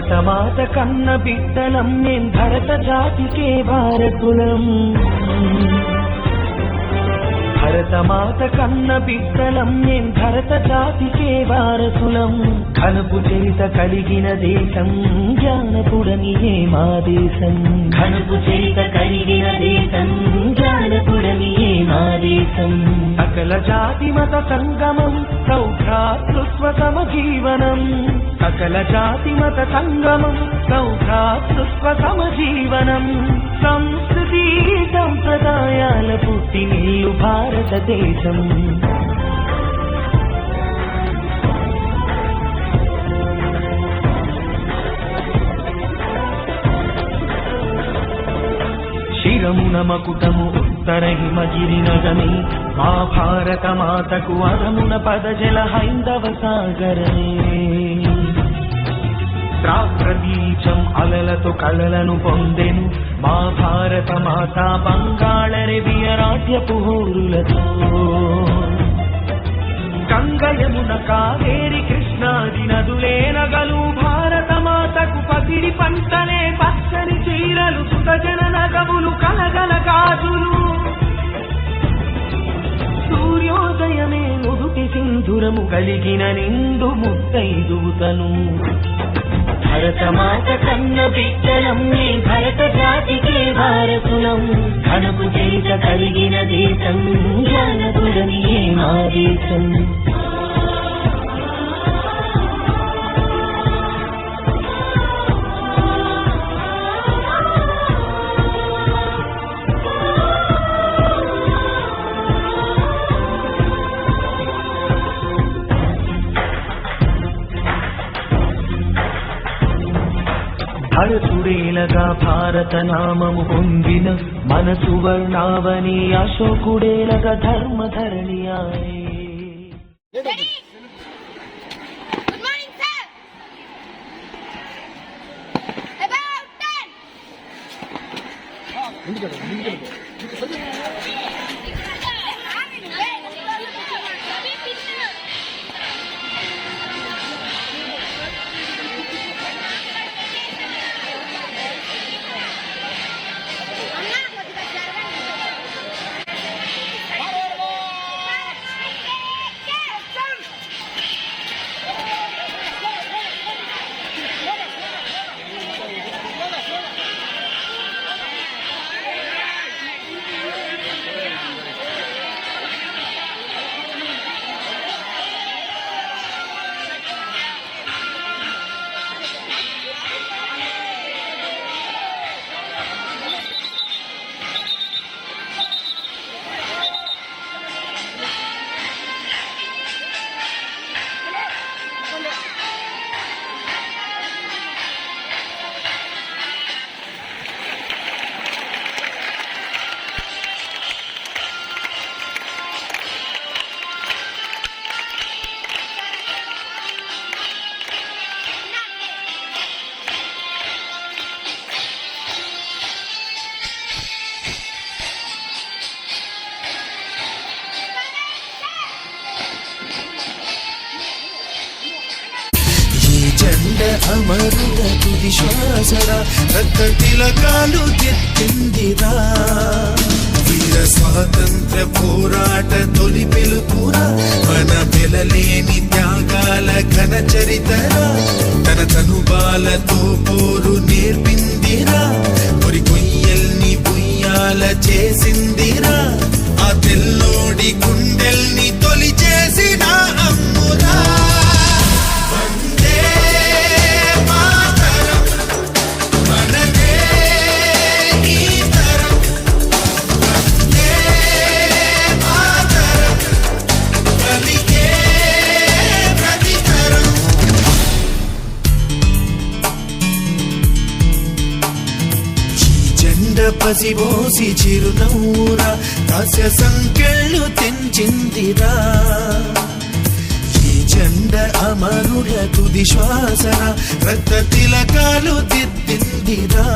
భరతమాత కన్న బిడ్డలం మేం భరత జాతికే భారతులం భరతమాత కన్న బిడ్డలం మేం భరత జాతికే వారసులం ఘనపు చరిత కలిగిన దేశం జ్ఞానపురమియే మా దేశం ఘనపు చరిత కలిగిన దేశం జ్ఞానపురమియే మా దేశం సకల జాతి మత సంగమం సౌభ్రాతృత్వ సమజీవనం సకల జాతి మత సంగమం సౌభ్రాతృత్వ సమజీవనం సంస్కృతి సంప్రదాయాల పుట్టినిల్లు భారతదేశం శిరమున మకుటము ఉత్తర హిమగిరి నగమే మా భారత మాతకు అరమున పదజల హైందవ సాగరమే ప్రతీచం అలలతో కళలను పొందెను మా భారత మాత బంగాళరెవియ నాట్యపు హోరులతో గంగయమున కావేరి కృష్ణాది నదులే నగలు భారత మాతకు పసిడి పంటలే పచ్చని చీరలు సుతజన నగములు కలగల గాజులు సూర్యోదయమే నుదుటి సింధురము కలిగిన నిండు ముత్తైదువుతను భరతమాత కన్న బిడ్డలం మే భరత జాతికే భారతులం ఘనపు చరిత కలిగిన దేశం జ్ఞానపురమియే మా దేశం భరతుడేలగా భారత నామము పొందిన మన సువర్ణావని అశోకుడేలగా ధర్మధరణి ఆయే అమరుల తుది శ్వాసరా రక్త తిలకాలు దిద్దిందిరా వీర స్వాతంత్ర పోరాట తొలి పిలుపురా మన వెలలేని త్యాగాల ఘన చరితరా తన తనుబాలతో పోరు నేర్పిందిరా పొరి కొయ్యల్ని బుయ్యాల చేసిందిరా ఆ తెల్లోడి గుండెల్ని తొలి చేసిన అమ్మురా పసిబోసి చిరునవ్వురా దాస్య సంకెళ్ళు తెంచిందిరా ఈ జెండ అమరుల తుది శ్వాసరా రక్త తిలకాలు దిద్దిందిరా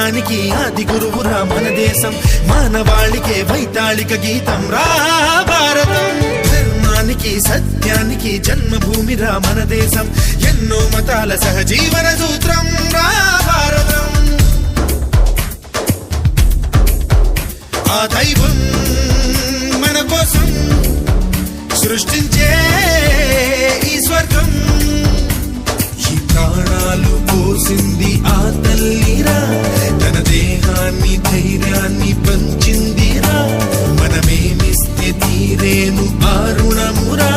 ధర్మానికి ఆది గురువురా మన దేశం, మానవాళికే వైతాళిక గీతం రా భారతం. ధర్మానికి సత్యానికి జన్మభూమిరా మన దేశం, ఎన్నో మతాల సహజీవన సూత్రం రా భారతం. ఆ దైవం మన కోసం సృష్టించే ఈ స్వర్గం, ఈ ప్రాణాలు పోసింది ఆ తల్లిరా, తన దేహాన్ని ధైర్యాన్ని పంచిందిరా, మనమేమిస్తే తీరేను ఆ రుణమురా,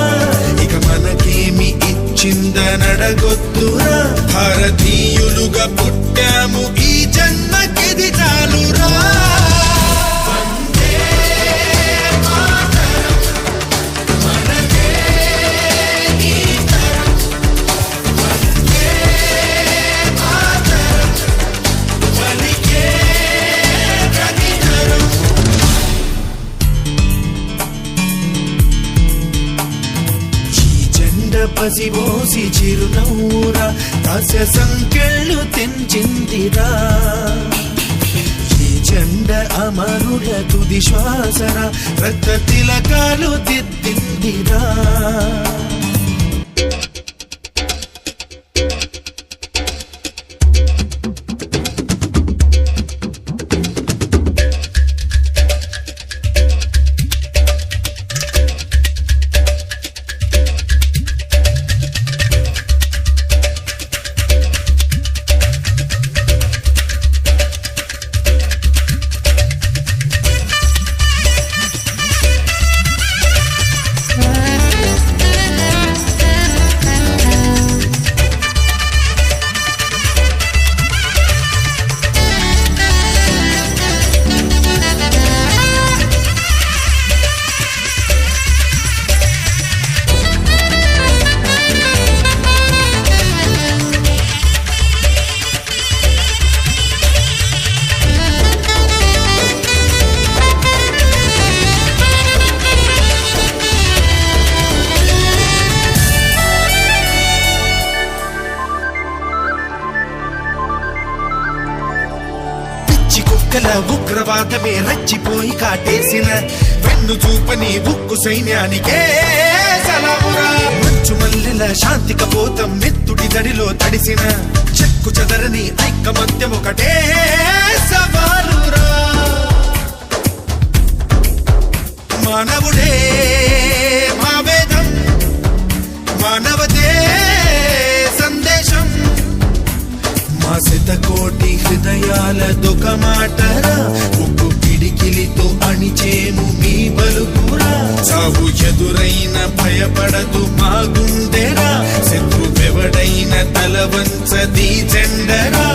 ఇక మనకేమి ఇచ్చిందనడగొద్దురా, భారతీయులుగా పుట్టాము ఈ జన్మకిది చాలురా. పసిబోసి చిరునవ్వురా, దాస్య సంకెళ్ళు తెంచిందిరా, ఈ జెండ అమరుల తుది శ్వాసరా, రక్త తిలకాలు దిద్దిందిరా. ఉగ్రవాదమే రచ్చిపోయి కాటేసిన వెన్ను చూపని ఉక్కు సైన్యానికే సలామురా. మంచు మల్లెల శాంతి కపోతం మెత్తుడి దడిలో తడిసిన చెక్కు చెదరని ఐకమత్యం ఒకటే సవాలురా. మానవుడే మా వేదం, మానవతే సందేశం, మా శతకోటి హృదయాలదొక మాటరా, ఉక్కు పిడికిలితో అణిచేము మీ బలుకురా, చావు ఎదురైన భయపడదు మా గుండెరా, శత్రువెవడైన తల వంచది జెండరా,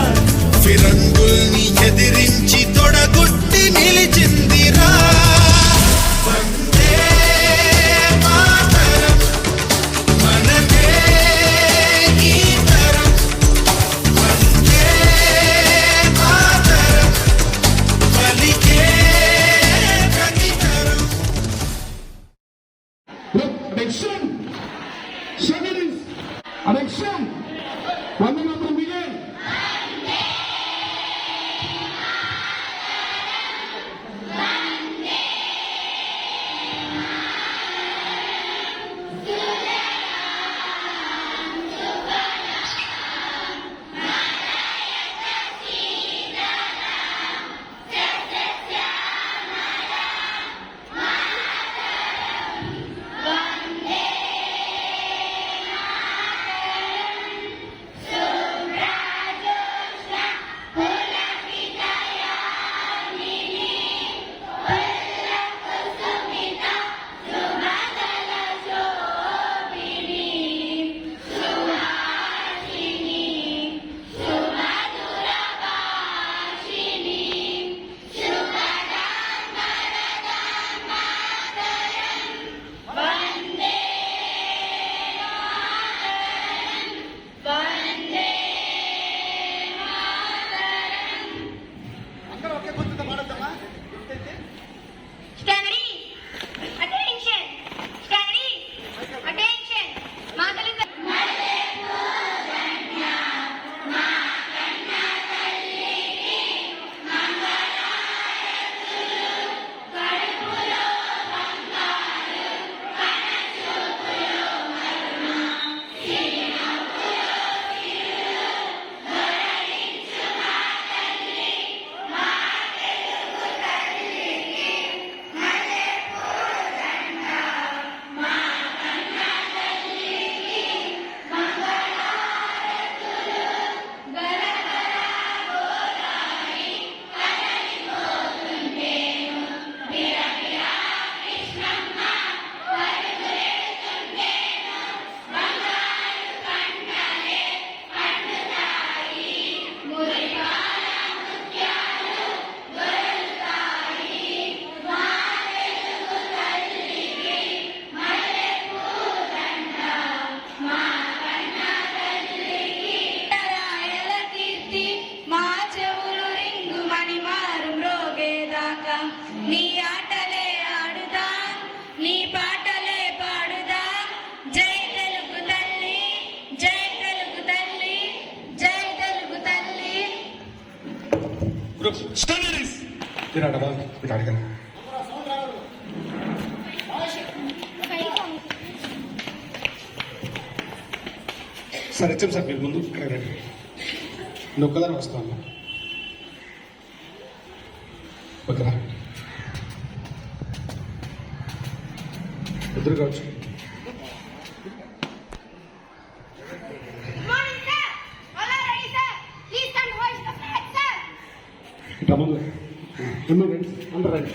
ఫిరంగుల్ని ఎదిరించి తొడగొట్టి నిలిచిందిరా. స్టడీస్ తిరాడదా అడగను సార్ హెచ్ఎం సార్ మీరు ముందు ఇక్కడ రండి నొక్కదాన్ని వస్తాను ఓకేనా ఎదురు కావచ్చు ముందు అందరు రండి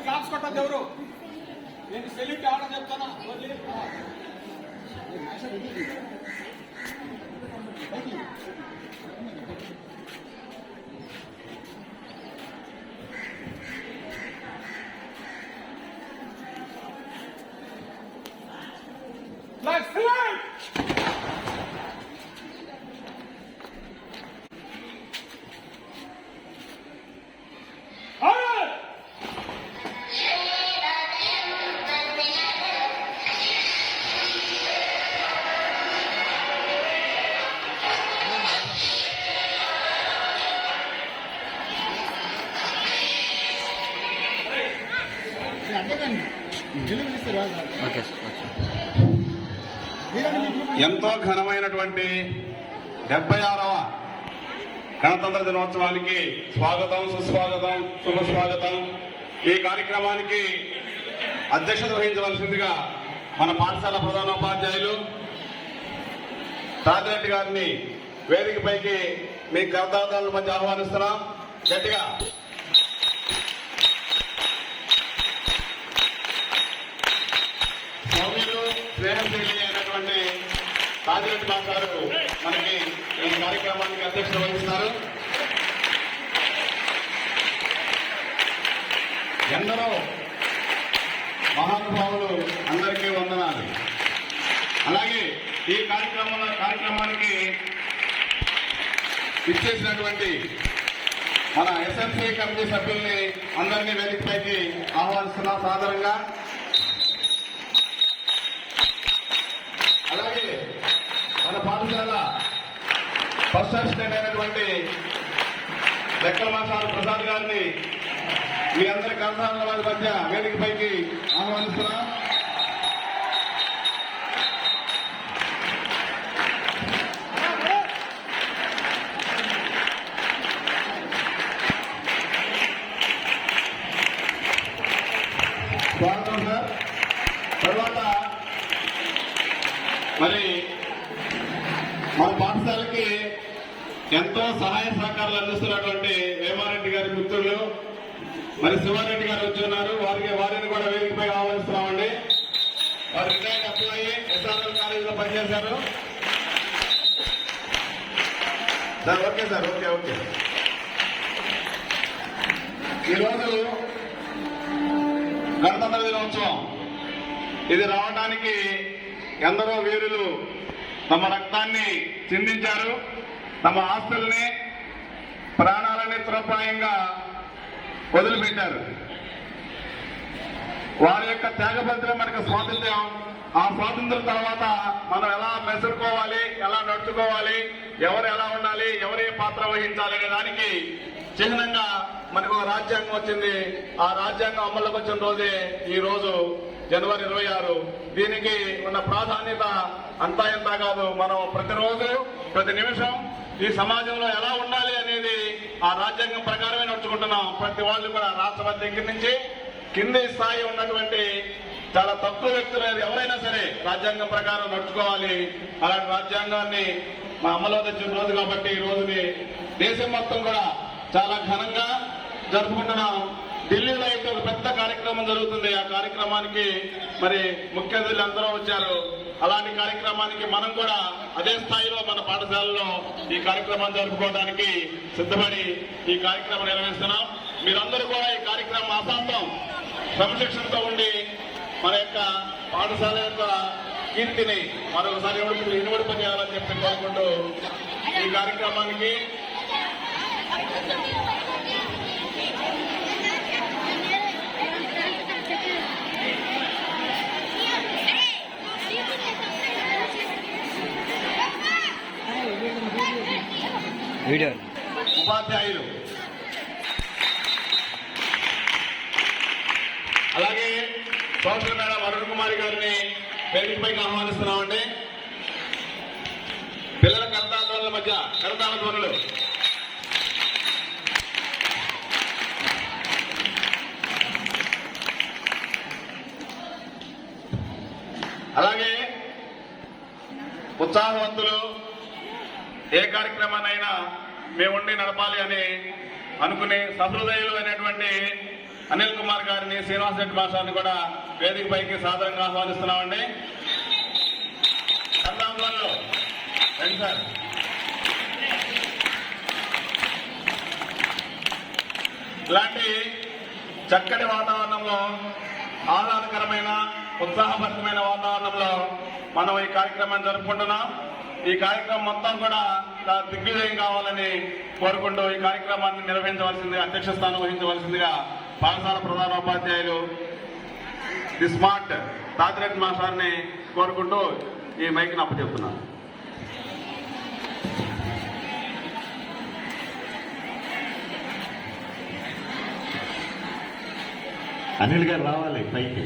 క్లాప్స్ కొట్టద్దు ఎవరు నేను సెల్యూట్ ఆడని చెప్తాను ఎంతో ఘనమైనటువంటి 76వ గణతంత్ర దినోత్సవానికి స్వాగతం, సుస్వాగతం, శుభస్వాగతం. ఈ కార్యక్రమానికి అధ్యక్షత వహించవలసిందిగా మన పాఠశాల ప్రధానోపాధ్యాయులు రాజిరెడ్డి గారిని వేదికపైకి మీ కర్తాదారుల మధ్య ఆహ్వానిస్తున్నాం. గట్టిగా సౌమ్యులు, స్నేహశీలి అయినటువంటి రాజిరెడ్డి మాస్టారు మనకి ఈ కార్యక్రమానికి అధ్యక్షత వహిస్తున్నారు. ఎందరో మహానుభావులు అందరికీ వందనాలు. అలాగే ఈ కార్యక్రమానికి ఇచ్చేసినటువంటి మన ఎస్ఎంసీ కమిటీ సభ్యుల్ని అందరినీ వేదికపైకి ఆహ్వానిస్తున్నాం సాదరంగా. అలాగే మన పాఠశాల ఫస్ట్ అసిస్టెంట్ అయినటువంటి లెక్కల మాస్టర్ ప్రసాద్ గారిని మీ అందరి కర్తాల వారి మధ్య వేదికపైకి ఆహ్వానిస్తున్నాం. స్వాగతం సార్. తర్వాత మరి మన పాఠశాలకి ఎంతో సహాయ సహకారాలు అందిస్తున్నటువంటి వేమారెడ్డి గారి మిత్రులు మరి శివారెడ్డి గారు వచ్చున్నారు. వారిని కూడా వేదికపై ఆహ్వానిస్తున్నామండి. వారు రిటైర్డ్ ఎంప్లాయీ, ఎస్ఆర్ఎల్ కాలేజీలో పనిచేశారు. Sir okay sir, okay. ఈరోజు గణతంత్ర దినోత్సవం ఇది రావడానికి ఎందరో వీరులు తమ రక్తాన్ని చిందించారు, తమ ఆస్తుల్ని, ప్రాణాలని తురపాయంగా వదిలిపెట్టారు. వారి యొక్క త్యాగపత్రం మనకు స్వాతంత్ర్యం. ఆ స్వాతంత్ర్యం తర్వాత మనం ఎలా మెసురుకోవాలి, ఎలా నడుచుకోవాలి, ఎవరు ఎలా ఉండాలి, ఎవరే పాత్ర వహించాలి అనే దానికి చిహ్నంగా మనకు రాజ్యాంగం వచ్చింది. ఆ రాజ్యాంగం అమల్లోకి వచ్చిన రోజే ఈ రోజు జనవరి 26. దీనికి ఉన్న ప్రాధాన్యత అంతా ఇంతా కాదు. మనం ప్రతిరోజు, ప్రతి నిమిషం ఈ సమాజంలో ఎలా ఉండాలి అనేది ఆ రాజ్యాంగం ప్రకారమే నడుచుకుంటున్నాం. ప్రతి వాళ్ళు కూడా రాష్ట్రపతి దగ్గర నుంచి కింది స్థాయి ఉన్నటువంటి చాలా తక్కువ వ్యక్తులు ఎవరైనా సరే రాజ్యాంగం ప్రకారం నడుచుకోవాలి. అలాంటి రాజ్యాంగాన్ని మా అమలు తెచ్చిన రోజు కాబట్టి ఈ రోజుని దేశం మొత్తం కూడా చాలా ఘనంగా జరుపుకుంటున్నాం. ఢిల్లీలో అయితే ఒక పెద్ద కార్యక్రమం జరుగుతుంది. ఆ కార్యక్రమానికి మరి ముఖ్య అతిథులు అందరూ వచ్చారు. అలాంటి కార్యక్రమానికి మనం కూడా అదే స్థాయిలో మన పాఠశాలలో ఈ కార్యక్రమాన్ని జరుపుకోవడానికి సిద్ధపడి ఈ కార్యక్రమం నిర్వహిస్తున్నాం. మీరందరూ కూడా ఈ కార్యక్రమం ఆశాంతం క్రమశిక్షణతో ఉండి మన యొక్క పాఠశాల యొక్క కీర్తిని మరొకసారి ఇనుమడింపజేయాలని చెప్పి కోరుకుంటూ ఈ కార్యక్రమానికి ఉపాధ్యాయులు అలాగే సోషల్ మేడం అరుణ్ కుమారి గారిని వేదికపైకి ఆహ్వానిస్తున్నామండి. పిల్లల కరతాళ ధ్వనుల మధ్య కరతాళ ధ్వనులు. అలాగే ఉత్సాహవంతులు ఏ కార్యక్రమాన్నైనా మేముండి నడపాలి అని అనుకునే సహృదయులు అయినటువంటి అనిల్ కుమార్ గారిని, శ్రీనివాస్ రెడ్డి మాస్టర్ని కూడా వేదికపైకి సాదరంగా ఆహ్వానిస్తున్నామండి. రండి సార్. ఇలాంటి చక్కటి వాతావరణంలో, ఆహ్లాదకరమైన ఉత్సాహభరితమైన వాతావరణంలో మనం ఈ కార్యక్రమాన్ని జరుపుకుంటున్నాం. ఈ కార్యక్రమం మొత్తం కూడా దిగ్విజయం కావాలని కోరుకుంటూ ఈ కార్యక్రమాన్ని నిర్వహించవలసిందిగా, అధ్యక్ష స్థానం వహించవలసిందిగా పాఠశాల ప్రధానోపాధ్యాయులు ది స్మార్ట్ తాతిరెడ్డి మాస్టర్ని కోరుకుంటూ ఈ మైక్ని అప్పచెప్తున్నాను. అనిల్ గారు రావాలి పైకి.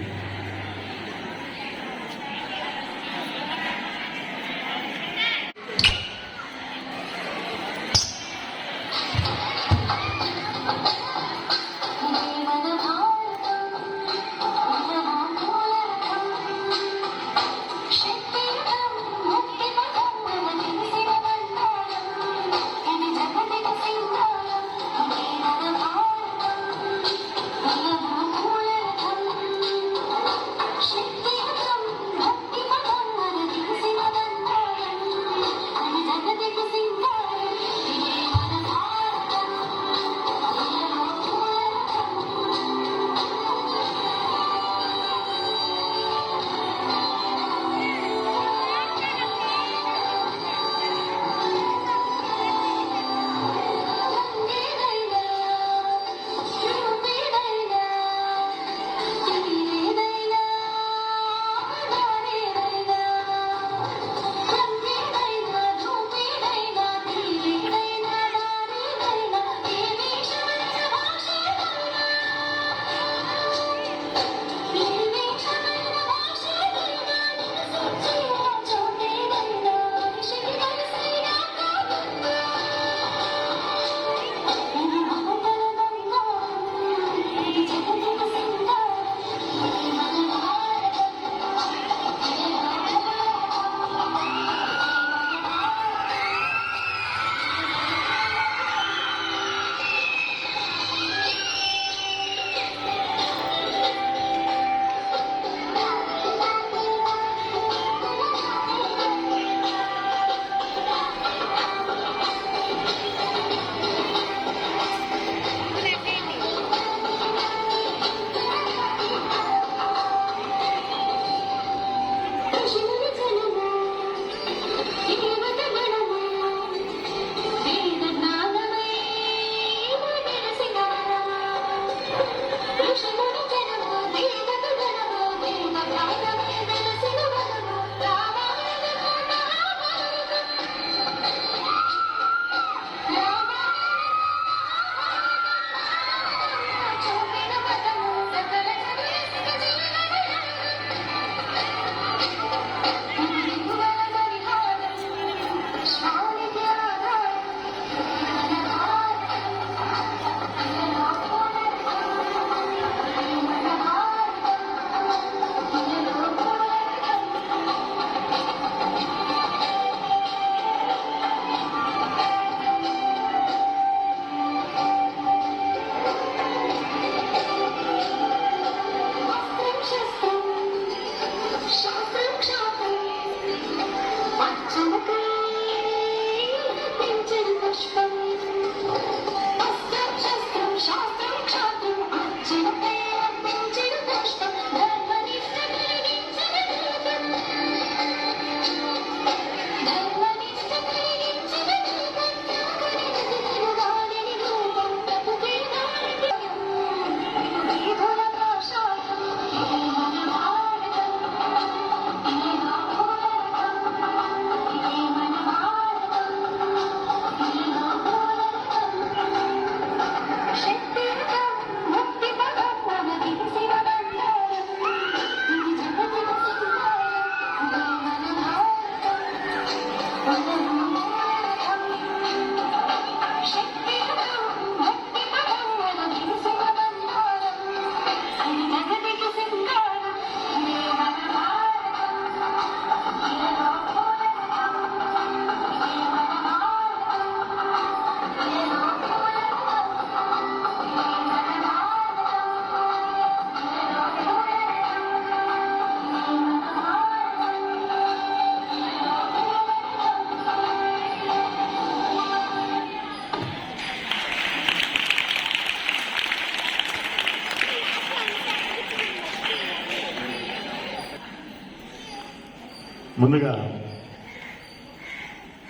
ముందుగా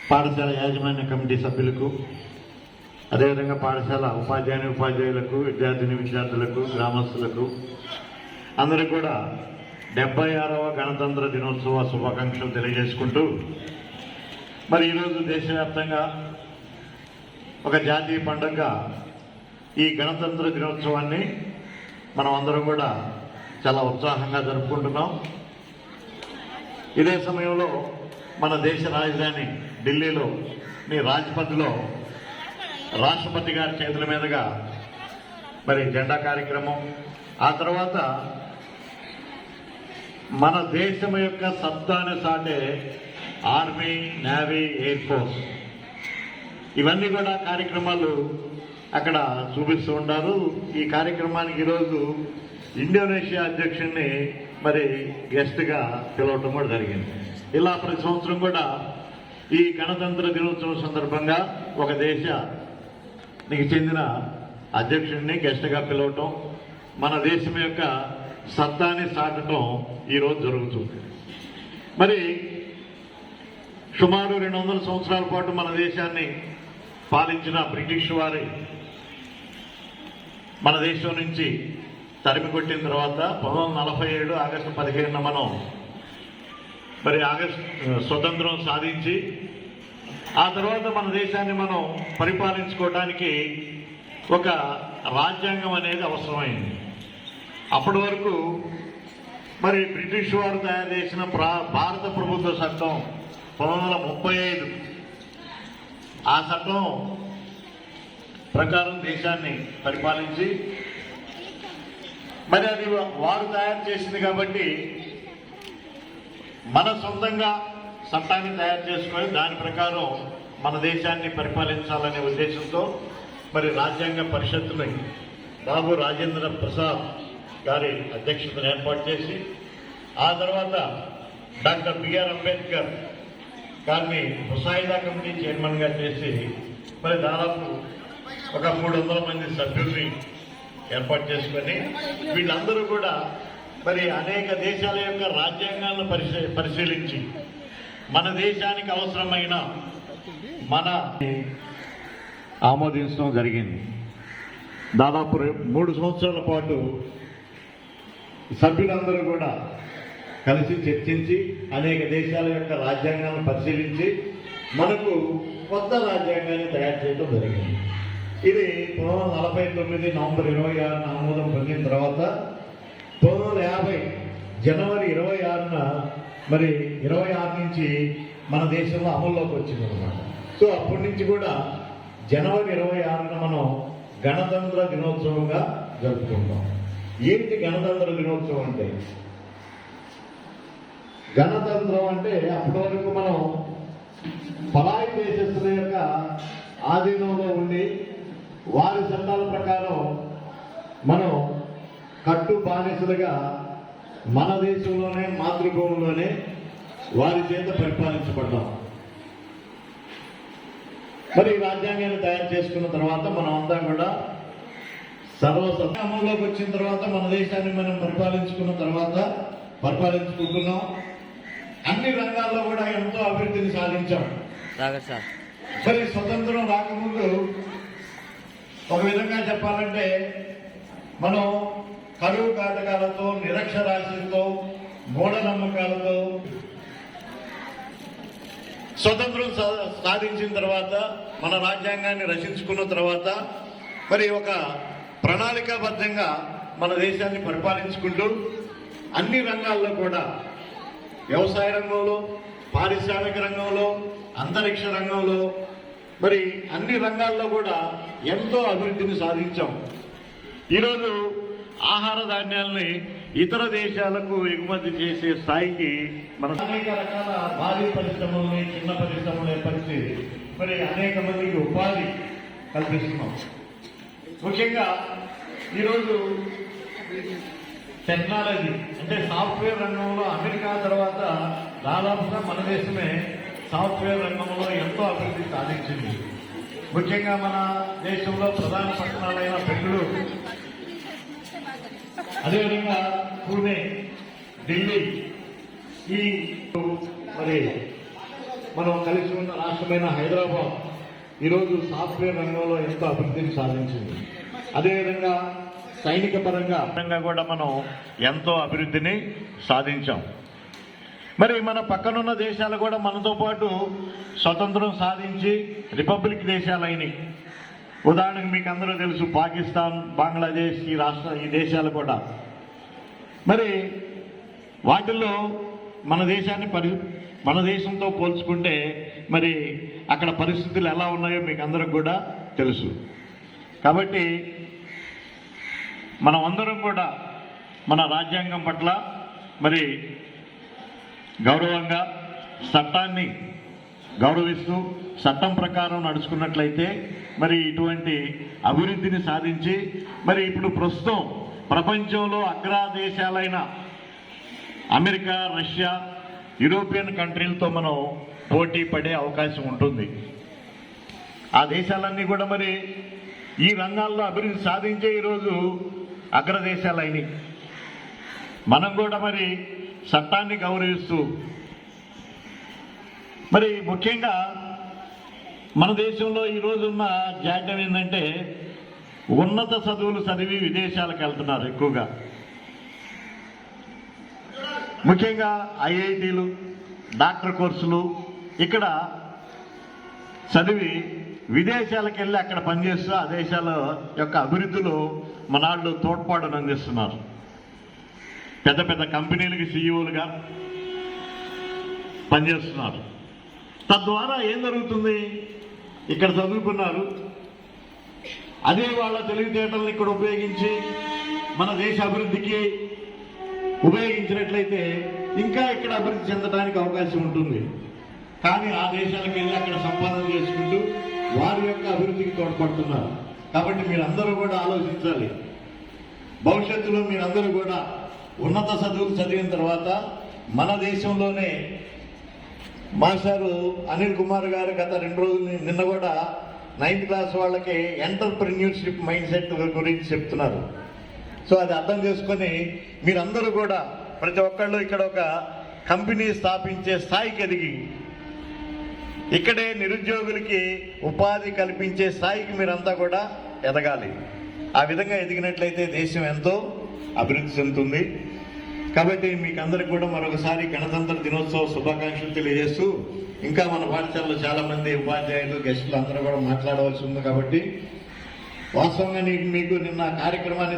పాఠశాల యాజమాన్య కమిటీ సభ్యులకు, అదేవిధంగా పాఠశాల ఉపాధ్యాయులకు, విద్యార్థులకు, గ్రామస్తులకు అందరికీ కూడా 76వ గణతంత్ర దినోత్సవ శుభాకాంక్షలు తెలియజేసుకుంటూ, మరి ఈరోజు దేశవ్యాప్తంగా ఒక జాతీయ పండుగగా ఈ గణతంత్ర దినోత్సవాన్ని మనం అందరం కూడా చాలా ఉత్సాహంగా జరుపుకుంటున్నాం. ఇదే సమయంలో మన దేశ రాజధాని ఢిల్లీలో రాజ్పథ్లో రాష్ట్రపతి గారి చేతుల మీదుగా మరి జెండా కార్యక్రమం, ఆ తర్వాత మన దేశం యొక్క సత్తాన్ని సాటే ఆర్మీ, నేవీ, ఎయిర్ ఫోర్స్ ఇవన్నీ కూడా కార్యక్రమాలు అక్కడ చూపిస్తూ ఉంటారు. ఈ కార్యక్రమానికి ఈరోజు ఇండోనేషియా అధ్యక్షుడిని మరి గెస్ట్గా పిలవటం కూడా జరిగింది. ఇలా ప్రతి సంవత్సరం కూడా ఈ గణతంత్ర దినోత్సవం సందర్భంగా ఒక దేశానికి చెందిన అధ్యక్షుడిని గెస్ట్గా పిలవటం, మన దేశం యొక్క సత్తాన్ని సాటడం ఈరోజు జరుగుతుంది. మరి సుమారు 200 సంవత్సరాల పాటు మన దేశాన్ని పాలించిన బ్రిటిష్ వారి మన దేశం నుంచి తరిమి కొట్టిన తర్వాత 1947 ఆగస్టు 15న మనం మరి స్వతంత్రం సాధించి, ఆ తర్వాత మన దేశాన్ని మనం పరిపాలించుకోవడానికి ఒక రాజ్యాంగం అనేది అవసరమైంది. అప్పటి వరకు మరి బ్రిటిష్ వారు తయారు చేసిన భారత ప్రభుత్వ చట్టం 1935 ఆ చట్టం ప్రకారం దేశాన్ని పరిపాలించి, మరి అది వారు తయారు చేసింది కాబట్టి మన సొంతంగా చట్టాన్ని తయారు చేసుకొని దాని ప్రకారం మన దేశాన్ని పరిపాలించాలనే ఉద్దేశంతో మరి రాజ్యాంగ పరిషత్తుని బాబు రాజేంద్ర ప్రసాద్ గారి అధ్యక్షతను ఏర్పాటు చేసి, ఆ తర్వాత డాక్టర్ బిఆర్ అంబేద్కర్ గారిని ముసాయిదా కమిటీ చైర్మన్గా చేసి మరి దాదాపు ఒక 300 మంది సభ్యుల్ని ఏర్పాటు చేసుకొని, వీళ్ళందరూ కూడా మరి అనేక దేశాల యొక్క రాజ్యాంగాలను పరిశీలించి మన దేశానికి అవసరమైన మన ఆమోదించడం జరిగింది. దాదాపు 3 సంవత్సరాల పాటు సభ్యులందరూ కూడా కలిసి చర్చించి అనేక దేశాల యొక్క రాజ్యాంగాలను పరిశీలించి మనకు కొత్త రాజ్యాంగాన్ని తయారు చేయడం జరిగింది. ఇది 1949 నవంబర్ 26న ఆమోదం పొందిన తర్వాత 1950 జనవరి 26న మరి 26 నుంచి మన దేశంలో అమల్లోకి వచ్చింది అనమాట. సో అప్పటి నుంచి కూడా జనవరి 26న మనం గణతంత్ర దినోత్సవంగా జరుపుకుంటాం. ఏంటి గణతంత్ర దినోత్సవం అంటే? గణతంత్రం అంటే అప్పటి వరకు మనం పరాయి దేశస్తుల యొక్క ఆధీనంలో ఉండి వారి చట్టాల ప్రకారం మనం కట్టు బానిసలుగా మన దేశంలోనే మాతృభూమిలోనే వారి చేత పరిపాలించబడ్డాం. మరి ఈ రాజ్యాంగాన్ని తయారు చేసుకున్న తర్వాత మనం అంతా కూడా సర్వసత్తా అమల్లోకి వచ్చిన తర్వాత మన దేశాన్ని మనం పరిపాలించుకుంటున్నాం. అన్ని రంగాల్లో కూడా ఎంతో అభివృద్ధిని సాధించాం. మరి స్వతంత్రం రాకముందు ఒక విధంగా చెప్పాలంటే మనం కరువు కాటకాలతో, నిరక్షరాస్యతతో, మూఢనమ్మకాలతో స్వతంత్రం సాధించిన తర్వాత మన రాజ్యాంగాన్ని రచించుకున్న తర్వాత మరి ఒక ప్రణాళికాబద్ధంగా మన దేశాన్ని పరిపాలించుకుంటూ అన్ని రంగాల్లో కూడా వ్యవసాయ రంగంలో, పారిశ్రామిక రంగంలో, అంతరిక్ష రంగంలో మరి అన్ని రంగాల్లో కూడా ఎంతో అభివృద్ధిని సాధించాం. ఈరోజు ఆహార ధాన్యాలని ఇతర దేశాలకు ఎగుమతి చేసే స్థాయికి మన అనేక రకాల భారీ పరిశ్రమల్ని, చిన్న పరిశ్రమలు ఏర్పరిచి మరి అనేక మందికి ఉపాధి కల్పిస్తున్నాం. ముఖ్యంగా ఈరోజు టెక్నాలజీ అంటే సాఫ్ట్వేర్ రంగంలో అమెరికా తర్వాత దాదాపుగా మన దేశమే సాఫ్ట్వేర్ రంగంలో ఎంతో అభివృద్ధి సాధించింది. ముఖ్యంగా మన దేశంలో ప్రధాన పట్టణాలైన బెంగళూరు, అదేవిధంగా పూణే, ఢిల్లీ ఈ మరి మనం కలిసి ఉన్న రాష్ట్రమైన హైదరాబాద్ ఈరోజు సాఫ్ట్వేర్ రంగంలో ఎంతో అభివృద్ధిని సాధించింది. అదేవిధంగా సైనిక పరంగా కూడా మనం ఎంతో అభివృద్ధిని సాధించాం. మరి మన పక్కనున్న దేశాలు కూడా మనతో పాటు స్వతంత్రం సాధించి రిపబ్లిక్ దేశాలైనవి. ఉదాహరణకు మీకు అందరూ తెలుసు పాకిస్తాన్, బంగ్లాదేశ్, ఈ దేశాలు కూడా. మరి వాటిల్లో మన దేశంతో పోల్చుకుంటే మరి అక్కడ పరిస్థితులు ఎలా ఉన్నాయో మీకు అందరికి కూడా తెలుసు. కాబట్టి మనం అందరం కూడా మన రాజ్యాంగం పట్ల మరి గౌరవంగా చట్టాన్ని గౌరవిస్తూ చట్టం ప్రకారం నడుచుకున్నట్లయితే మరి ఇటువంటి అభివృద్ధిని సాధించి మరి ఇప్పుడు ప్రస్తుతం ప్రపంచంలో అగ్రదేశాలైన అమెరికా, రష్యా, యూరోపియన్ కంట్రీలతో మనం పోటీ పడే అవకాశం ఉంటుంది. ఆ దేశాలన్నీ కూడా మరి ఈ రంగాల్లో అభివృద్ధి సాధించే ఈరోజు అగ్రదేశాలైనవి. మనం కూడా మరి చట్టాన్ని గౌరవిస్తూ మరి ముఖ్యంగా మన దేశంలో ఈరోజు ఉన్న జాడ్యం ఏంటంటే ఉన్నత చదువులు చదివి విదేశాలకు వెళ్తున్నారు ఎక్కువగా. ముఖ్యంగా ఐఐటీలు, డాక్టర్ కోర్సులు ఇక్కడ చదివి విదేశాలకు వెళ్ళి అక్కడ పనిచేస్తూ ఆ దేశాల యొక్క అభివృద్ధిలో మనాళ్ళు తోడ్పాటును అందిస్తున్నారు. పెద్ద పెద్ద కంపెనీలకి సీఈఓలుగా పనిచేస్తున్నారు. తద్వారా ఏం జరుగుతుంది, ఇక్కడ చదువుకున్నారు, అదే వాళ్ళ తెలివితేటలను ఇక్కడ ఉపయోగించి మన దేశ అభివృద్ధికి ఉపయోగించినట్లయితే ఇంకా ఇక్కడ అభివృద్ధి చెందడానికి అవకాశం ఉంటుంది. కానీ ఆ దేశాలకు వెళ్ళి అక్కడ సంపాదన చేసుకుంటూ వారి యొక్క అభివృద్ధికి తోడ్పడుతున్నారు. కాబట్టి మీరందరూ కూడా ఆలోచించాలి. భవిష్యత్తులో మీరందరూ కూడా ఉన్నత చదువులు చదివిన తర్వాత మన దేశంలోనే మాస్టారు అనిల్ కుమార్ గారు గత 2 రోజులు నిన్న కూడా 9th క్లాస్ వాళ్ళకి ఎంటర్‌ప్రెన్యూర్‌షిప్ మైండ్ సెట్ గురించి చెప్తున్నారు. సో అది అర్థం చేసుకొని మీరందరూ కూడా ప్రతి ఒక్కళ్ళు ఇక్కడ ఒక కంపెనీ స్థాపించే స్థాయికి ఎదిగి ఇక్కడే నిరుద్యోగులకి ఉపాధి కల్పించే స్థాయికి మీరంతా కూడా ఎదగాలి. ఆ విధంగా ఎదిగినట్లయితే దేశం ఎంతో అభివృద్ధి చెందుతుంది. కాబట్టి మీకు అందరికి కూడా మరొకసారి గణతంత్ర దినోత్సవ శుభాకాంక్షలు తెలియజేస్తూ ఇంకా మన పాఠశాలలో చాలా మంది ఉపాధ్యాయులు, గెస్టులు అందరూ కూడా మాట్లాడవలసి ఉంది. కాబట్టి వాస్తవంగా మీకు నిన్న కార్యక్రమాన్ని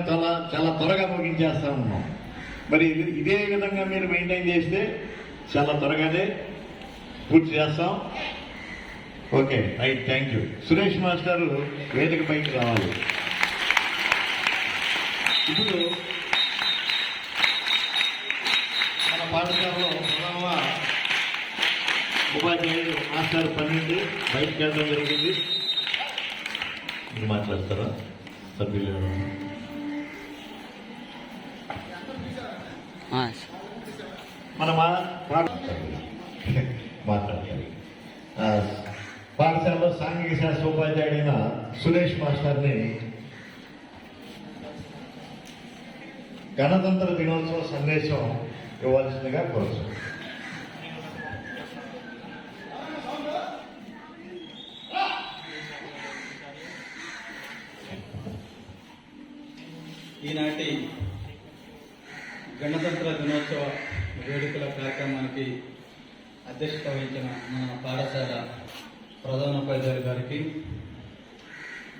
చాలా త్వరగా ముగించేస్తా ఉన్నాం. మరి ఇదే విధంగా మీరు మెయింటైన్ చేస్తే చాలా త్వరగానే పూర్తి చేస్తాం. Okay, right, thank you. Suresh master వేదిక పైకి రావాలి. ఇప్పుడు మన పాఠశాలలో ప్రథమ ఉపాధ్యాయులు మాస్టర్ 12 బయటకు వెళ్ళడం జరిగింది. మీరు మాట్లాడతారా సభ్యులు? మన మాట్లాడాలి. పాఠశాలలో సాంఘిక శాస్త్ర ఉపాధ్యాయుడైన సురేష్ మాస్టర్ని గణతంత్ర దినోత్సవ సందేశం ఇవ్వాల్సిందిగా కోరుతున్నాను. ఈనాటి గణతంత్ర దినోత్సవ వేడుకల కార్యక్రమానికి అధ్యక్షత వహించిన మన పాఠశాల ప్రధానోపాధ్యాయులు గారికి,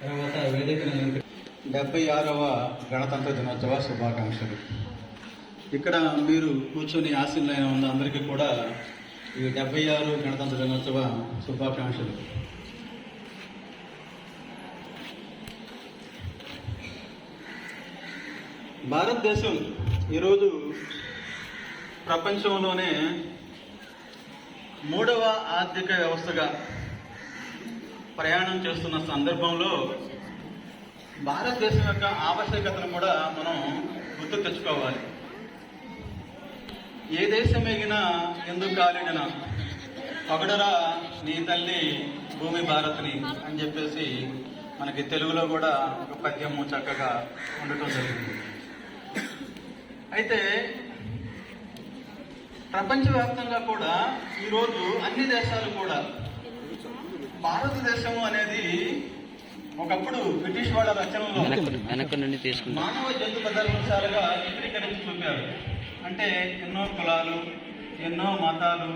తర్వాత వేదికను 76వ గణతంత్ర దినోత్సవ శుభాకాంక్షలు. ఇక్కడ మీరు కూర్చొని ఆశీనులైన ఉన్న అందరికీ కూడా ఈ 76 గణతంత్ర దినోత్సవ శుభాకాంక్షలు. భారతదేశం ఈరోజు ప్రపంచంలోనే 3వ ఆర్థిక వ్యవస్థగా ప్రయాణం చేస్తున్న సందర్భంలో భారతదేశం యొక్క ఆవశ్యకతను కూడా మనం గుర్తు తెచ్చుకోవాలి. ఏ దేశం ఎగినా ఎందుకు కాలిడిన పొగడరా నీ తల్లి భూమి భారత్ని అని చెప్పేసి మనకి తెలుగులో కూడా ఒక పద్యము చక్కగా ఉండటం జరిగింది. అయితే ప్రపంచవ్యాప్తంగా కూడా ఈరోజు అన్ని దేశాలు కూడా భారతదేశం అనేది ఒకప్పుడు బ్రిటిష్ వాళ్ళ రచనలో మానవ జంతు ప్రదర్శనశాలగా చిత్రీకరించి చూపారు. అంటే ఎన్నో కులాలు, ఎన్నో మతాలు,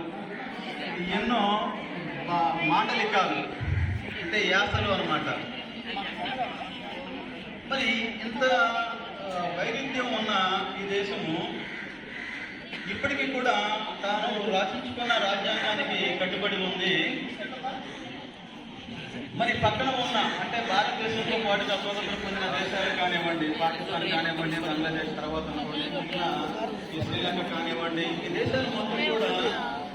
ఎన్నో మాండలికాలు అంటే యాసలు అన్నమాట. మరి ఇంత వైవిధ్యం ఉన్న ఈ దేశము ఇప్పటికీ కూడా తాను రాసించుకున్న రాజ్యాంగానికి కట్టుబడి ఉంది. మరి పక్కన ఉన్న అంటే భారతదేశంతో పాటుగా స్వతంత్రం పొందిన దేశాలు కానివ్వండి, పాకిస్తాన్ కానివ్వండి, బంగ్లాదేశ్ తర్వాత ఈ శ్రీలంక కానివ్వండి, ఈ దేశాలు మొత్తం కూడా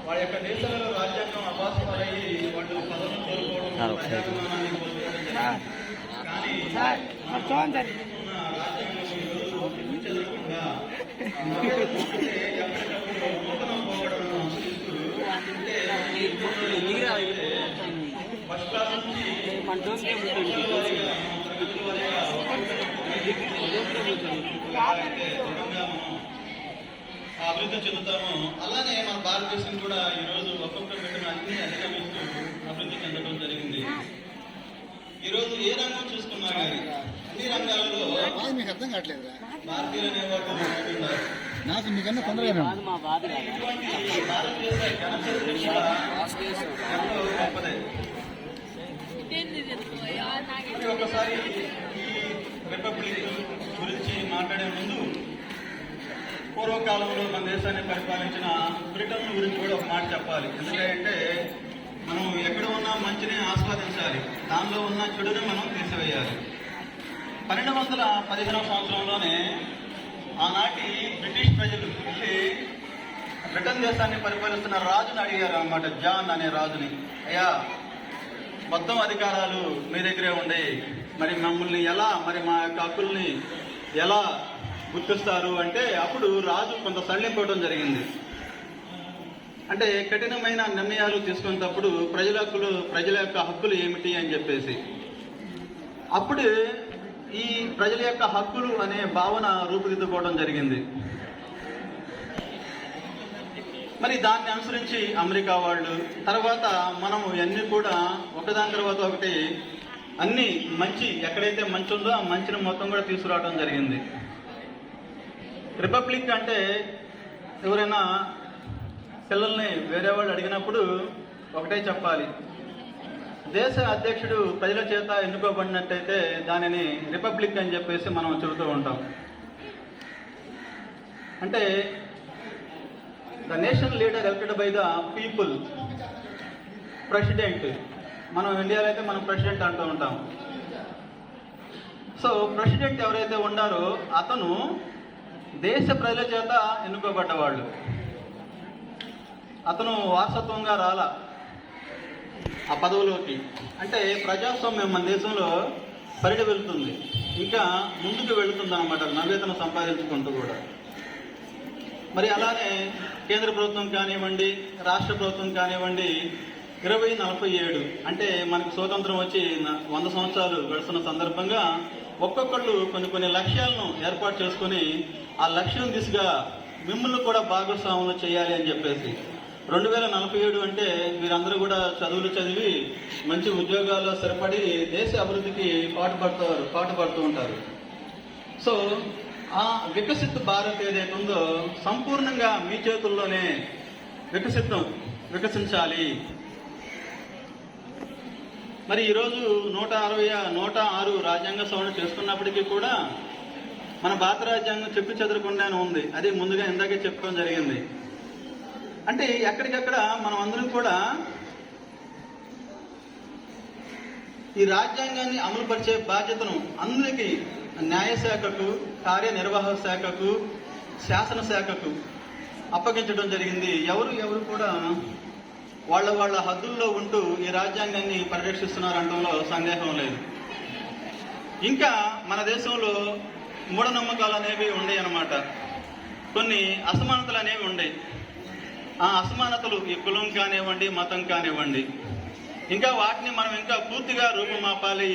వాళ్ళ యొక్క దేశాలలో రాజ్యాంగం అభాసపాలయ్యి వాళ్ళు పదవులు కోరుకోవడం, ప్రజాభిమానాన్ని కోల్పోవడం. కానీ రాజ్యాంగం చెందకుండా ఎప్పటికప్పుడు నూతనం పోవడం ఫస్ట్ క్లాస్ నుంచి అభివృద్ధి చెందుతాము. అలానే మన భారతదేశం కూడా ఈరోజు ఒక్కొక్క బిడ్డను అన్ని అధిగమిస్తూ అభివృద్ధి చెందడం జరిగింది. ఈరోజు ఏ రంగం చూసుకున్నా కానీ అన్ని రంగాలలో మీకు అర్థం కావట్లేదు. భారతీయులు అనేవాళ్ళు నాకు మీకన్నా తొందరగా ఇటువంటి భారతదేశ ఘనచరిత్ర కూడా ఎంతో గొప్పదే. ఒకసారి ఈ రిపబ్లిక్ గురించి మాట్లాడే ముందు పూర్వకాలంలో మన దేశాన్ని పరిపాలించిన బ్రిటన్ గురించి కూడా ఒక మాట చెప్పాలి. ఎందుకంటే మనం ఎక్కడ ఉన్నా మంచిని ఆస్వాదించాలి, దానిలో ఉన్న చెడుని మనం తీసివేయాలి. 1215వ సంవత్సరంలోనే ఆనాటి బ్రిటిష్ ప్రజలు వెళ్ళి బ్రిటన్ దేశాన్ని పరిపాలిస్తున్న రాజుని అడిగారు అన్నమాట, జాన్ అనే రాజుని, అయ్యా మొత్తం అధికారాలు మీ దగ్గరే ఉండే, మరి మమ్మల్ని ఎలా, మరి మా యొక్క హక్కుల్ని ఎలా గుర్తిస్తారు అంటే అప్పుడు రాజు కొంత సడలింపడం జరిగింది. అంటే కఠినమైన నిర్ణయాలు తీసుకునేటప్పుడు ప్రజల యొక్క హక్కులు ఏమిటి అని చెప్పేసి అప్పుడు ఈ ప్రజల యొక్క హక్కులు అనే భావన రూపుదిద్దుకోవడం జరిగింది. మరి దాన్ని అనుసరించి అమెరికా వాళ్ళు, తర్వాత మనము ఇవన్నీ కూడా ఒకదాని తర్వాత ఒకటి అన్ని మంచి ఎక్కడైతే మంచి ఉందో ఆ మంచిని మొత్తం కూడా తీసుకురావడం జరిగింది. రిపబ్లిక్ అంటే ఎవరైనా పిల్లల్ని వేరే వాళ్ళు అడిగినప్పుడు ఒకటే చెప్పాలి, దేశ అధ్యక్షుడు ప్రజల చేత ఎన్నుకోబడినట్టయితే దానిని రిపబ్లిక్ అని చెప్పేసి మనం చెబుతూ ఉంటాం. అంటే the nation leader elected by the people, president. మనం ఇండియాలో అయితే మనం ప్రెసిడెంట్ అంటూ ఉంటాం. సో ప్రెసిడెంట్ ఎవరైతే ఉన్నారో అతను దేశ ప్రజల చేత ఎన్నుకోబడ్డవాళ్ళు. అతను వారసత్వంగా రాలా ఆ పదవిలోకి. అంటే ప్రజాస్వామ్యం మన దేశంలో పరిడి వెళ్తుంది, ఇంకా ముందుకు వెళుతుంది అన్నమాట, నవ్యతను సంపాదించుకుంటూ కూడా. మరి అలానే కేంద్ర ప్రభుత్వం కానివ్వండి, రాష్ట్ర ప్రభుత్వం కానివ్వండి, 2047 అంటే మనకు స్వాతంత్రం వచ్చి 100 సంవత్సరాలు గడుస్తున్న సందర్భంగా ఒక్కొక్కళ్ళు కొన్ని లక్ష్యాలను ఏర్పాటు చేసుకుని ఆ లక్ష్యం దిశగా మిమ్మల్ని కూడా భాగస్వాములు చేయాలి అని చెప్పేసి 2047 అంటే మీరందరూ కూడా చదువులు చదివి మంచి ఉద్యోగాల్లో స్థిరపడి దేశ అభివృద్ధికి పాటుపడుతూ ఉంటారు. సో ఆ వికసిత్ భారత్ ఏదైతే ఉందో సంపూర్ణంగా మీ చేతుల్లోనే వికసించాలి. మరి ఈరోజు 106 రాజ్యాంగ సవరణ చేసుకున్నప్పటికీ కూడా మన భారత రాజ్యాంగం చెప్పి చెదరకుండానే ఉంది. అది ముందుగా ఇందాకే చెప్పడం జరిగింది. అంటే ఎక్కడికక్కడ మనం అందరం కూడా ఈ రాజ్యాంగాన్ని అమలుపరిచే బాధ్యతను అందరికీ, న్యాయశాఖకు, కార్యనిర్వాహక శాఖకు, శాసనశాఖకు అప్పగించడం జరిగింది. ఎవరు కూడా వాళ్ళ హద్దుల్లో ఉంటూ ఈ రాజ్యాంగాన్ని పరిరక్షిస్తున్నారంటంలో సందేహం లేదు. ఇంకా మన దేశంలో మూఢనమ్మకాలు అనేవి ఉండేవి అన్నమాట. కొన్ని అసమానతలు అనేవి ఉండేవి. ఆ అసమానతలు ఈ కులం కానివ్వండి, మతం కానివ్వండి, ఇంకా వాటిని మనం ఇంకా పూర్తిగా రూపుమాపాలి.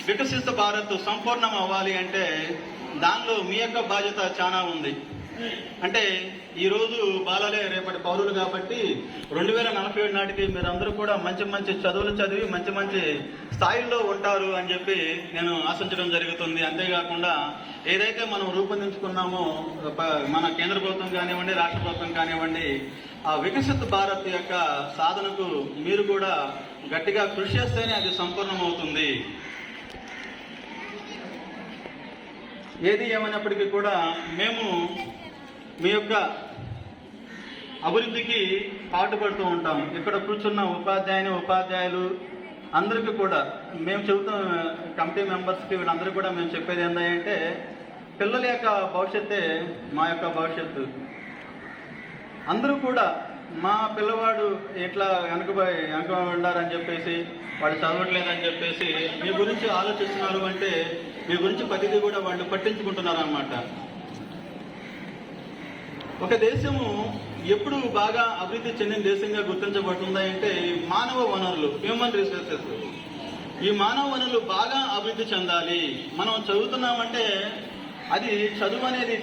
వికసిత భారత్ సంపూర్ణం అవ్వాలి అంటే దానిలో మీ యొక్క బాధ్యత చాలా ఉంది. అంటే ఈరోజు బాలలే రేపటి పౌరులు కాబట్టి 2047 నాటికి మీరందరూ కూడా మంచి మంచి చదువులు చదివి మంచి మంచి స్థాయిల్లో ఉంటారు అని చెప్పి నేను ఆశించడం జరుగుతుంది. అంతేకాకుండా ఏదైతే మనం రూపొందించుకున్నామో మన కేంద్ర ప్రభుత్వం కానివ్వండి, రాష్ట్ర ప్రభుత్వం కానివ్వండి, ఆ వికసిత్ భారత్ యొక్క సాధనకు మీరు కూడా గట్టిగా కృషి చేస్తేనే అది సంపూర్ణమవుతుంది. ఏది ఏమైనప్పటికీ కూడా మేము మీ యొక్క అభివృద్ధికి పాటుపడుతూ ఉంటాం. ఇక్కడ కూర్చున్న ఉపాధ్యాయులు అందరికీ కూడా మేము చెబుతాం, కమిటీ మెంబర్స్కి వీళ్ళందరూ కూడా మేము చెప్పేది ఏంటంటే పిల్లల యొక్క భవిష్యత్తే మా యొక్క భవిష్యత్తు. అందరూ కూడా మా పిల్లవాడు ఇట్లా వెనక ఉండారని చెప్పేసి, వాళ్ళు చదవట్లేదని చెప్పేసి మీ గురించి ఆలోచిస్తున్నారు అంటే మీ గురించి ప్రతిదీ కూడా వాళ్ళు పట్టించుకుంటున్నారు అన్నమాట. ఒక దేశము ఎప్పుడు బాగా అభివృద్ధి చెందిన దేశంగా గుర్తించబడుతుందా అంటే మానవ వనరులు, హ్యూమన్ రిసోర్సెస్. ఈ మానవ వనరులు బాగా అభివృద్ధి చెందాలి. మనం చదువుతున్నామంటే అది చదువు అనేది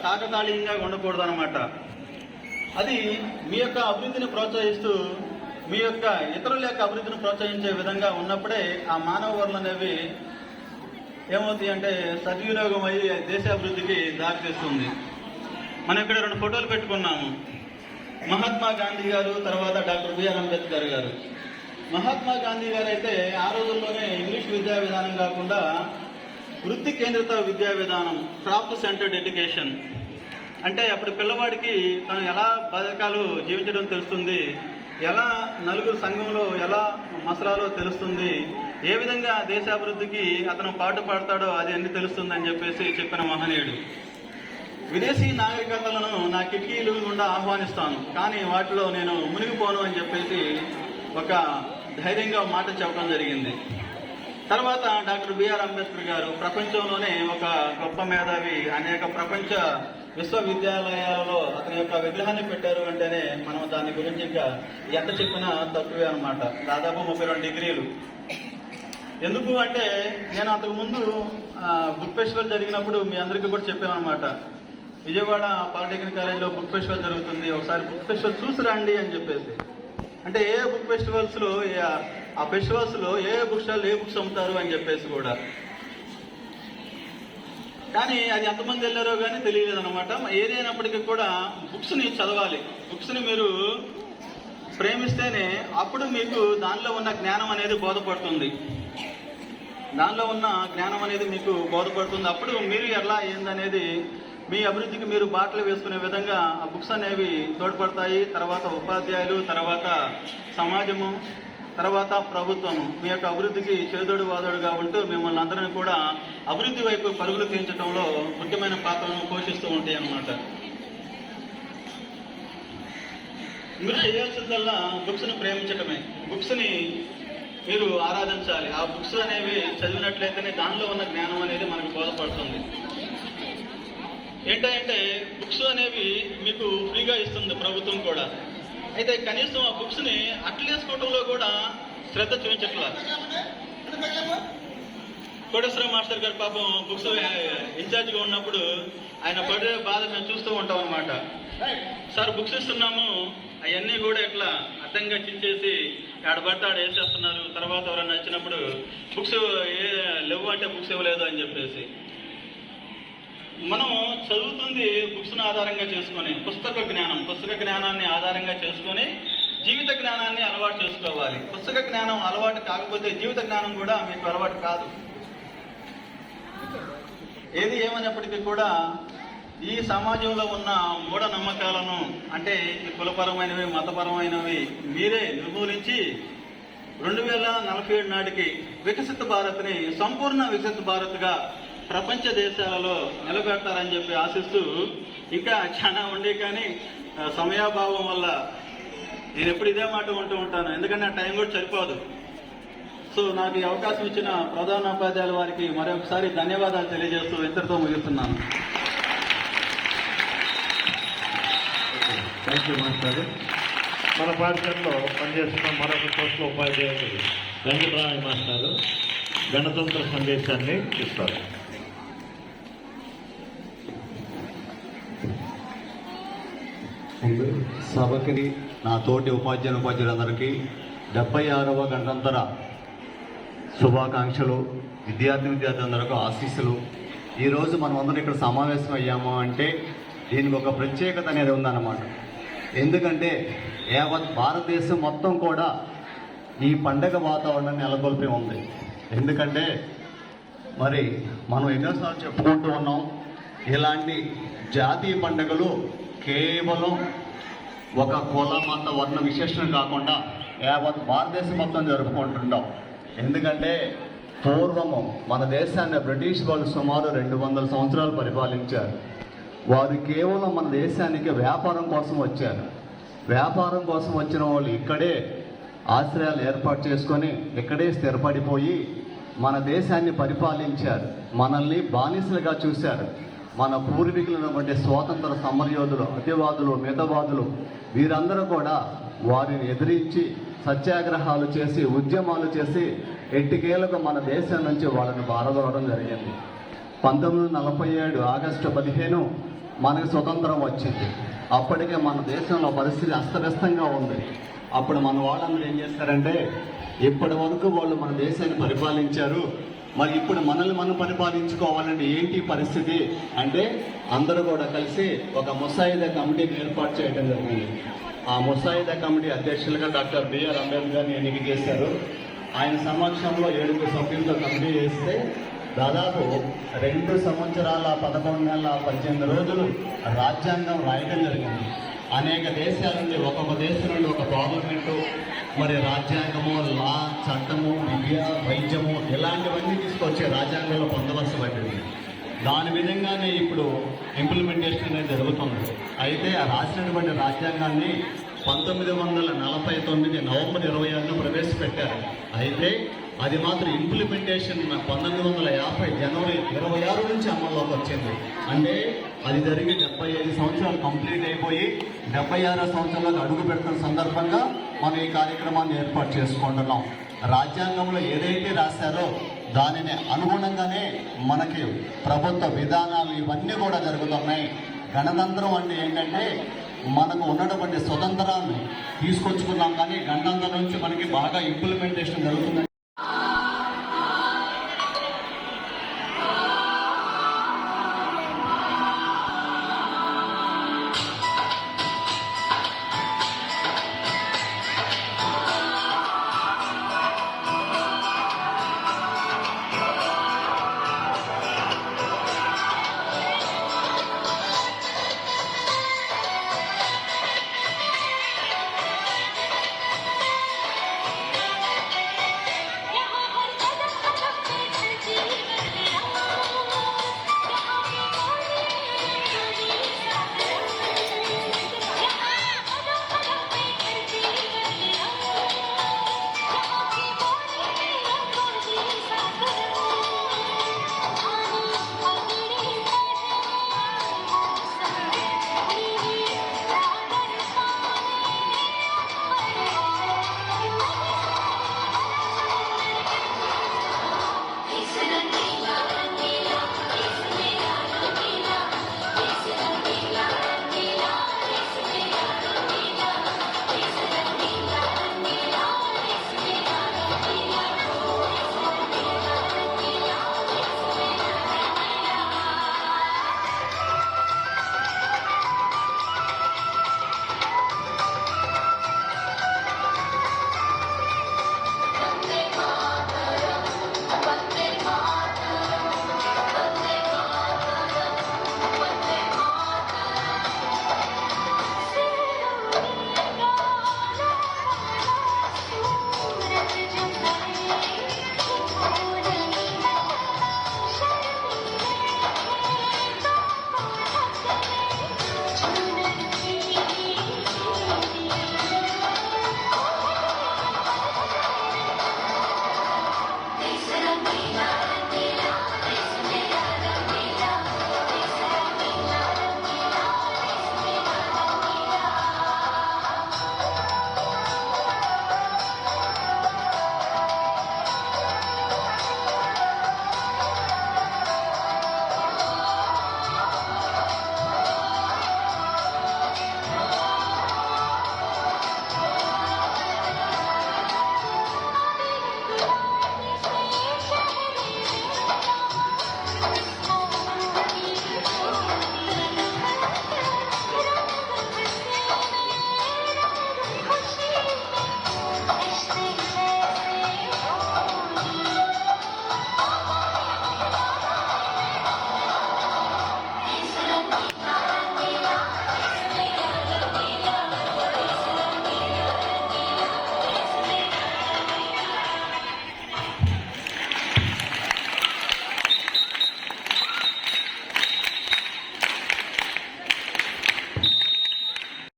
కాకతాళీయంగా ఉండకూడదు అనమాట. అది మీ యొక్క అభివృద్ధిని ప్రోత్సహిస్తూ మీ యొక్క ఇతరుల యొక్క అభివృద్ధిని ప్రోత్సహించే విధంగా ఉన్నప్పుడే ఆ మానవ వనరులు అనేవి ఏమవుతాయి అంటే సద్వినియోగం అయ్యి దేశాభివృద్ధికి దారితీస్తుంది. మనం ఇక్కడ 2 ఫోటోలు పెట్టుకున్నాము. మహాత్మా గాంధీ గారు, తర్వాత డాక్టర్ బిఆర్ అంబేద్కర్ గారు. మహాత్మా గాంధీ గారు అయితే ఆ రోజుల్లోనే ఇంగ్లీష్ విద్యా విధానం కాకుండా వృత్తి కేంద్రిత విద్యా విధానం, క్రాఫ్ట్ సెంటర్డ్ ఎడ్యుకేషన్. అంటే అప్పుడు పిల్లవాడికి తను ఎలా బతకాలో జీవించడం తెలుస్తుంది, ఎలా నలుగురు సంఘంలో ఎలా మసలాలో తెలుస్తుంది, ఏ విధంగా దేశాభివృద్ధికి అతను పాటు పాడతాడో అది అన్ని తెలుస్తుంది అని చెప్పేసి చెప్పిన మహనీయుడు. విదేశీ నాగరికతలను నా కిటికీలు గుండా ఆహ్వానిస్తాను, కానీ వాటిలో నేను మునిగిపోను అని చెప్పేసి ఒక ధైర్యంగా మాట చెప్పడం జరిగింది. తర్వాత డాక్టర్ బిఆర్ అంబేద్కర్ గారు ప్రపంచంలోనే ఒక గొప్ప మేధావి. అనేక ప్రపంచ విశ్వవిద్యాలయాలలో అతని యొక్క విగ్రహాన్ని పెట్టారు అంటేనే మనం దాని గురించి ఇంకా ఎంత చెప్పినా తక్కువే అనమాట. దాదాపు 32 డిగ్రీలు. ఎందుకు అంటే నేను అంతకుముందు బుక్ ఫెస్టివల్ జరిగినప్పుడు మీ అందరికీ కూడా చెప్పామన్నమాట. విజయవాడ పాలిటెక్నిక్ కాలేజీలో బుక్ ఫెస్టివల్ జరుగుతుంది, ఒకసారి బుక్ ఫెస్టివల్ చూసి రండి అని చెప్పేసి. అంటే ఏ బుక్ ఫెస్టివల్స్లో ఆ ఫెస్టివల్స్లో ఏ బుక్ స్టాల్ ఏ బుక్స్ అమ్ముతారు అని చెప్పేసి కూడా. కానీ అది ఎంతమంది వెళ్ళారో కానీ తెలియలేదు అనమాట. ఏదైనప్పటికీ కూడా బుక్స్ని చదవాలి. బుక్స్ని మీరు ప్రేమిస్తేనే అప్పుడు మీకు దానిలో ఉన్న జ్ఞానం అనేది బోధపడుతుంది. మీకు బోధపడుతుంది. అప్పుడు మీరు ఎలా ఏందనేది మీ అభివృద్ధికి మీరు బాటలు వేసుకునే విధంగా ఆ బుక్స్ అనేవి తోడ్పడతాయి. తర్వాత ఉపాధ్యాయులు, తర్వాత సమాజము, తర్వాత ప్రభుత్వము మీ యొక్క అభివృద్ధికి చేదోడు వాదోడుగా ఉంటూ మిమ్మల్ని అందరినీ కూడా అభివృద్ధి వైపు పరుగులు తీయించడంలో ముఖ్యమైన పాత్రను పోషిస్తూ ఉంటాయి అన్నమాట. మీరు చేయాల్సిందల్లా బుక్స్ని ప్రేమించటమే. బుక్స్ని మీరు ఆరాధించాలి. ఆ బుక్స్ అనేవి చదివినట్లయితేనే దానిలో ఉన్న జ్ఞానం అనేది మనకు బోధపడుతుంది. ఏంటంటే బుక్స్ అనేవి మీకు ఫ్రీగా ఇస్తుంది ప్రభుత్వం కూడా. అయితే కనీసం ఆ బుక్స్ని అట్లేసుకోవడంలో కూడా శ్రద్ధ చూపించట్లా. కోటేశ్వర మాస్టర్ గారు పాపం బుక్స్ ఇన్ఛార్జిగా ఉన్నప్పుడు ఆయన పడే బాధ మేము చూస్తూ ఉంటాం అనమాట. సార్ బుక్స్ ఇస్తున్నాము, అవన్నీ కూడా ఇట్లా అడ్డంగా చించేసి ఆడబడితే ఆడ వేసేస్తున్నారు. తర్వాత ఎవరైనా వచ్చినప్పుడు బుక్స్ లేవు అంటే బుక్స్ ఇవ్వలేదు అని చెప్పేసి. మనం చదువుతుంది బుక్స్ను ఆధారంగా చేసుకొని పుస్తక జ్ఞానాన్ని ఆధారంగా చేసుకొని జీవిత జ్ఞానాన్ని అలవాటు చేసుకోవాలి. పుస్తక జ్ఞానం అలవాటు కాకపోతే జీవిత జ్ఞానం కూడా మీకు అలవాటు కాదు. ఏది ఏమైనప్పటికీ కూడా ఈ సమాజంలో ఉన్న మూఢనమ్మకాలను, అంటే ఈ కులపరమైనవి, మతపరమైనవి మీరే నిర్మూలించి 2047 నాటికి వికసిత భారత్ని సంపూర్ణ వికసిత భారత్గా ప్రపంచ దేశాలలో నిలబెడతారని చెప్పి ఆశిస్తూ, ఇంకా చాలా ఉండే కానీ సమయాభావం వల్ల నేను ఎప్పుడు ఇదే మాట ఉంటూ ఉంటాను, ఎందుకంటే నా టైం కూడా సరిపోదు. సో నాకు ఈ అవకాశం ఇచ్చిన ప్రధానోపాధ్యాయుల వారికి మరొకసారి ధన్యవాదాలు తెలియజేస్తూ ఇంతటితో ముగిస్తున్నాను. Thank you master. మన పాఠశాలలో పనిచేస్తున్న మరొక కోర్సులో ఉపాధ్యాయులు వెంకటరామయ్య మాస్టారు గణతంత్ర సందేశాన్ని ఇస్తారు. ముందు సభకి నా తోటి ఉపాధ్యాయులందరికీ 76వ గణతంత్ర శుభాకాంక్షలు. విద్యార్థులందరికీ ఆశీస్సులు. ఈరోజు మనం అందరం ఇక్కడ సమావేశం అయ్యాము అంటే దీనికి ఒక ప్రత్యేకత అనేది ఉందన్నమాట. ఎందుకంటే యావత్ భారతదేశం మొత్తం కూడా ఈ పండగ వాతావరణాన్ని నెలకొల్పి ఉంది. ఎందుకంటే మరి మనం ఎన్నోసార్లు చెప్పుకుంటూ ఉన్నాం, ఇలాంటి జాతీయ పండుగలు కేవలం ఒక కుల మత వర్ణ విశేషణ కాకుండా యావత్ భారతదేశం మొత్తం జరుపుకుంటుంటాం. ఎందుకంటే పూర్వము మన దేశాన్ని బ్రిటిష్ వాళ్ళు సుమారు 200 సంవత్సరాలు పరిపాలించారు. వారు కేవలం మన దేశానికి వ్యాపారం కోసం వచ్చారు. వ్యాపారం కోసం వచ్చిన వాళ్ళు ఇక్కడే ఆశ్రయాలు ఏర్పాటు చేసుకొని ఇక్కడే స్థిరపడిపోయి మన దేశాన్ని పరిపాలించారు. మనల్ని బానిసలుగా చూశారు. మన పూర్వీకులైనటువంటి స్వాతంత్ర సమరయోధులు, అతివాదులు, మితవాదులు వీరందరూ కూడా వారిని ఎదిరించి సత్యాగ్రహాలు చేసి ఉద్యమాలు చేసి ఎట్టికేలకు మన దేశం నుంచి వాళ్ళని పారదోవడం జరిగింది. 1947 ఆగస్టు 15 మనకు స్వతంత్రం వచ్చింది. అప్పటికే మన దేశంలో పరిస్థితి అస్తవ్యస్తంగా ఉంది. అప్పుడు మన వాళ్ళందరూ ఏం చేస్తారంటే ఇప్పటి వరకు వాళ్ళు మన దేశాన్ని పరిపాలించారు, మరి ఇప్పుడు మనల్ని మనం పరిపాలించుకోవాలంటే ఏంటి పరిస్థితి అంటే అందరూ కూడా కలిసి ఒక ముసాయిదా కమిటీని ఏర్పాటు చేయడం జరిగింది. ఆ ముసాయిదా కమిటీ అధ్యక్షులుగా డాక్టర్ బిఆర్ అంబేద్కర్ని ఎన్నిక చేశారు. ఆయన సమక్షంలో 7 సభ్యులతో కమిటీ చేస్తే దాదాపు 2 సంవత్సరాల 11 నెలల 18 రోజులు రాజ్యాంగం రాయడం జరిగింది. అనేక దేశాల నుండి ఒక్కొక్క దేశం నుండి ఒక పార్లమెంటు, మరి రాజ్యాంగము, లా, చట్టము, విద్య, వైద్యము ఇలాంటివన్నీ తీసుకొచ్చే రాజ్యాంగంలో పొందవలసినవి. దాని విధంగానే ఇప్పుడు ఇంప్లిమెంటేషన్ అనేది జరుగుతుంది. అయితే ఆ రాసినటువంటి రాజ్యాంగాన్ని 1949 నవంబర్ 26న ప్రవేశపెట్టారు. అయితే అది మాత్రం ఇంప్లిమెంటేషన్ 1950 జనవరి 26 నుంచి అమల్లోకి వచ్చింది. అంటే అది జరిగి 75 సంవత్సరాలు కంప్లీట్ అయిపోయి 76వ సంవత్సరంలోకి అడుగు పెడుతున్న సందర్భంగా మనం ఈ కార్యక్రమాన్ని ఏర్పాటు చేసుకుంటున్నాం. రాజ్యాంగంలో ఏదైతే రాశారో దానిని అనుగుణంగానే మనకి ప్రభుత్వ విధానాలు ఇవన్నీ కూడా జరుగుతున్నాయి. గణతంత్రం అంటే ఏంటంటే మనకు ఉన్నటువంటి స్వతంత్రాన్ని తీసుకొచ్చుకున్నాం, కానీ గణతంత్రం నుంచి మనకి బాగా ఇంప్లిమెంటేషన్ జరుగుతుంది.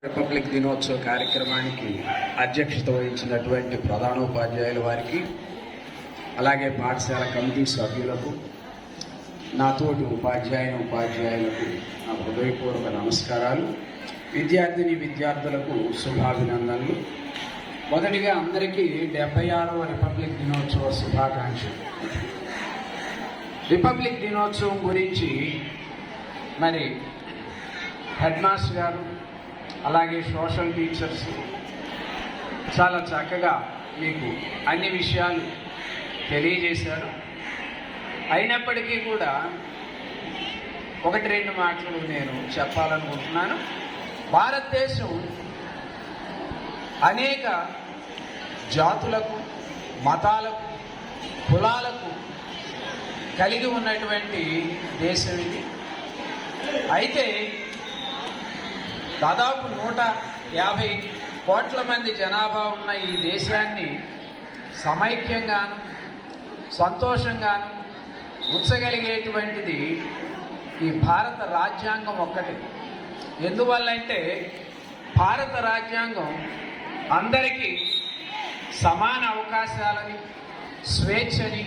రిపబ్లిక్ దినోత్సవ కార్యక్రమానికి అధ్యక్షత వహించినటువంటి ప్రధానోపాధ్యాయుల వారికి, అలాగే పాఠశాల కమిటీ సభ్యులకు, నాతోటి ఉపాధ్యాయులకు నా హృదయపూర్వక నమస్కారాలు. విద్యార్థులకు శుభాభినందనలు. మొదటిగా అందరికీ 76వ రిపబ్లిక్ దినోత్సవ శుభాకాంక్షలు. రిపబ్లిక్ దినోత్సవం గురించి మరి హెడ్ మాస్టర్ గారు, అలాగే సోషల్ టీచర్స్ చాలా చక్కగా మీకు అన్ని విషయాలు తెలియజేశారు. అయినప్పటికీ కూడా 1-2 మాటలు నేను చెప్పాలనుకుంటున్నాను. భారతదేశం అనేక జాతులకు, మతాలకు, కులాలకు కలిగి ఉన్నటువంటి దేశం ఇది. అయితే దాదాపు 150 కోట్ల మంది జనాభా ఉన్న ఈ దేశాన్ని సమైక్యంగాను, సంతోషంగాను ఉంచగలిగేటువంటిది ఈ భారత రాజ్యాంగం ఒక్కటే. ఎందువల్లంటే భారత రాజ్యాంగం అందరికీ సమాన అవకాశాలని, స్వేచ్ఛని,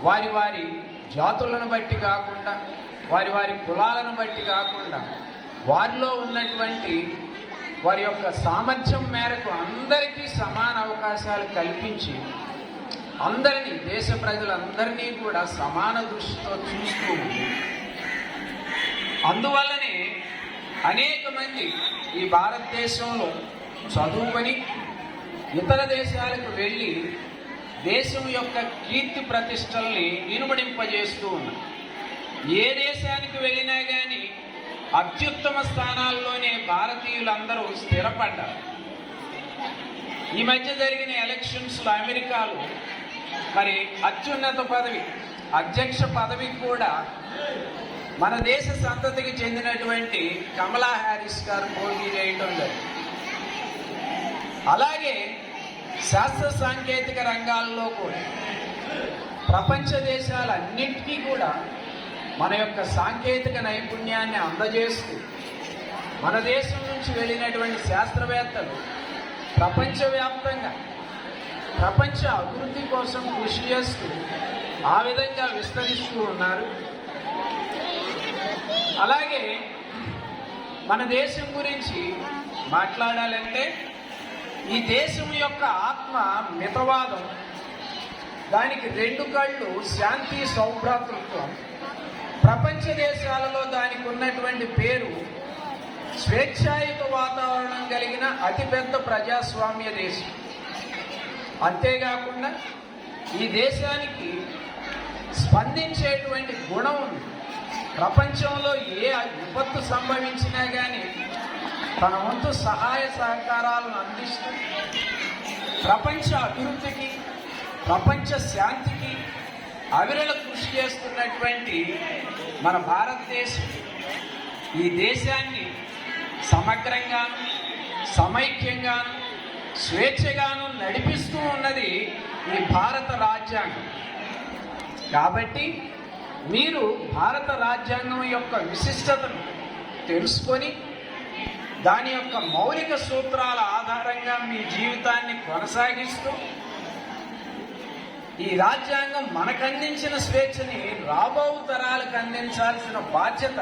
వారి వారి జాతులను బట్టి కాకుండా, వారి వారి కులాలను బట్టి కాకుండా, వారిలో ఉన్నటువంటి వారి యొక్క సామర్థ్యం మేరకు అందరికీ సమాన అవకాశాలు కల్పించి అందరినీ, దేశ ప్రజలందరినీ కూడా సమాన దృష్టితో చూస్తూ ఉంది. అందువల్లనే అనేక మంది ఈ భారతదేశంలో చదువుకొని ఇతర దేశాలకు వెళ్ళి దేశం యొక్క కీర్తి ప్రతిష్టల్ని ఇనుమడింపజేస్తూ ఉన్నారు. ఏ దేశానికి వెళ్ళినా కానీ అత్యుత్తమ స్థానాల్లోనే భారతీయులందరూ స్థిరపడ్డారు. ఈ మధ్య జరిగిన ఎలక్షన్స్లో అమెరికాలో మరి అత్యున్నత పదవి, అధ్యక్ష పదవికి కూడా మన దేశ సంతతికి చెందినటువంటి కమలా హ్యారిస్ గారు పోటీ చేయటం జరిగింది. అలాగే శాస్త్ర సాంకేతిక రంగాల్లో కూడా ప్రపంచ దేశాలన్నింటికీ కూడా మన యొక్క సాంకేతిక నైపుణ్యాన్ని అందజేస్తూ మన దేశం నుంచి వెళ్ళినటువంటి శాస్త్రవేత్తలు ప్రపంచవ్యాప్తంగా ప్రపంచ అభివృద్ధి కోసం కృషి చేస్తూ ఆ విధంగా విస్తరిస్తూ ఉన్నారు. అలాగే మన దేశం గురించి మాట్లాడాలంటే ఈ దేశం యొక్క ఆత్మ మితవాదం, దానికి 2 కళ్ళు శాంతి సౌభ్రాతృత్వం. ప్రపంచ దేశాలలో దానికి ఉన్నటువంటి పేరు స్వేచ్ఛాయుత వాతావరణం కలిగిన అతిపెద్ద ప్రజాస్వామ్య దేశం. అంతేకాకుండా ఈ దేశానికి స్పందించేటువంటి గుణం ఉంది. ప్రపంచంలో ఏ విపత్తు సంభవించినా కానీ తన వంతు సహాయ సహకారాలను అందిస్తూ ప్రపంచ అభివృద్ధికి, ప్రపంచ శాంతికి అవిరళ కృషి చేస్తున్నటువంటి మన భారతదేశం ఈ దేశాన్ని సమగ్రంగాను, సమైక్యంగాను, స్వేచ్ఛగాను నడిపిస్తూ ఉన్నది ఈ భారత రాజ్యాంగం. కాబట్టి మీరు భారత రాజ్యాంగం యొక్క విశిష్టతను తెలుసుకొని దాని యొక్క మౌలిక సూత్రాల ఆధారంగా మీ జీవితాన్ని కొనసాగిస్తూ ఈ రాజ్యాంగం మనకందించిన స్వేచ్ఛని రాబో తరాలకు అందించాల్సిన బాధ్యత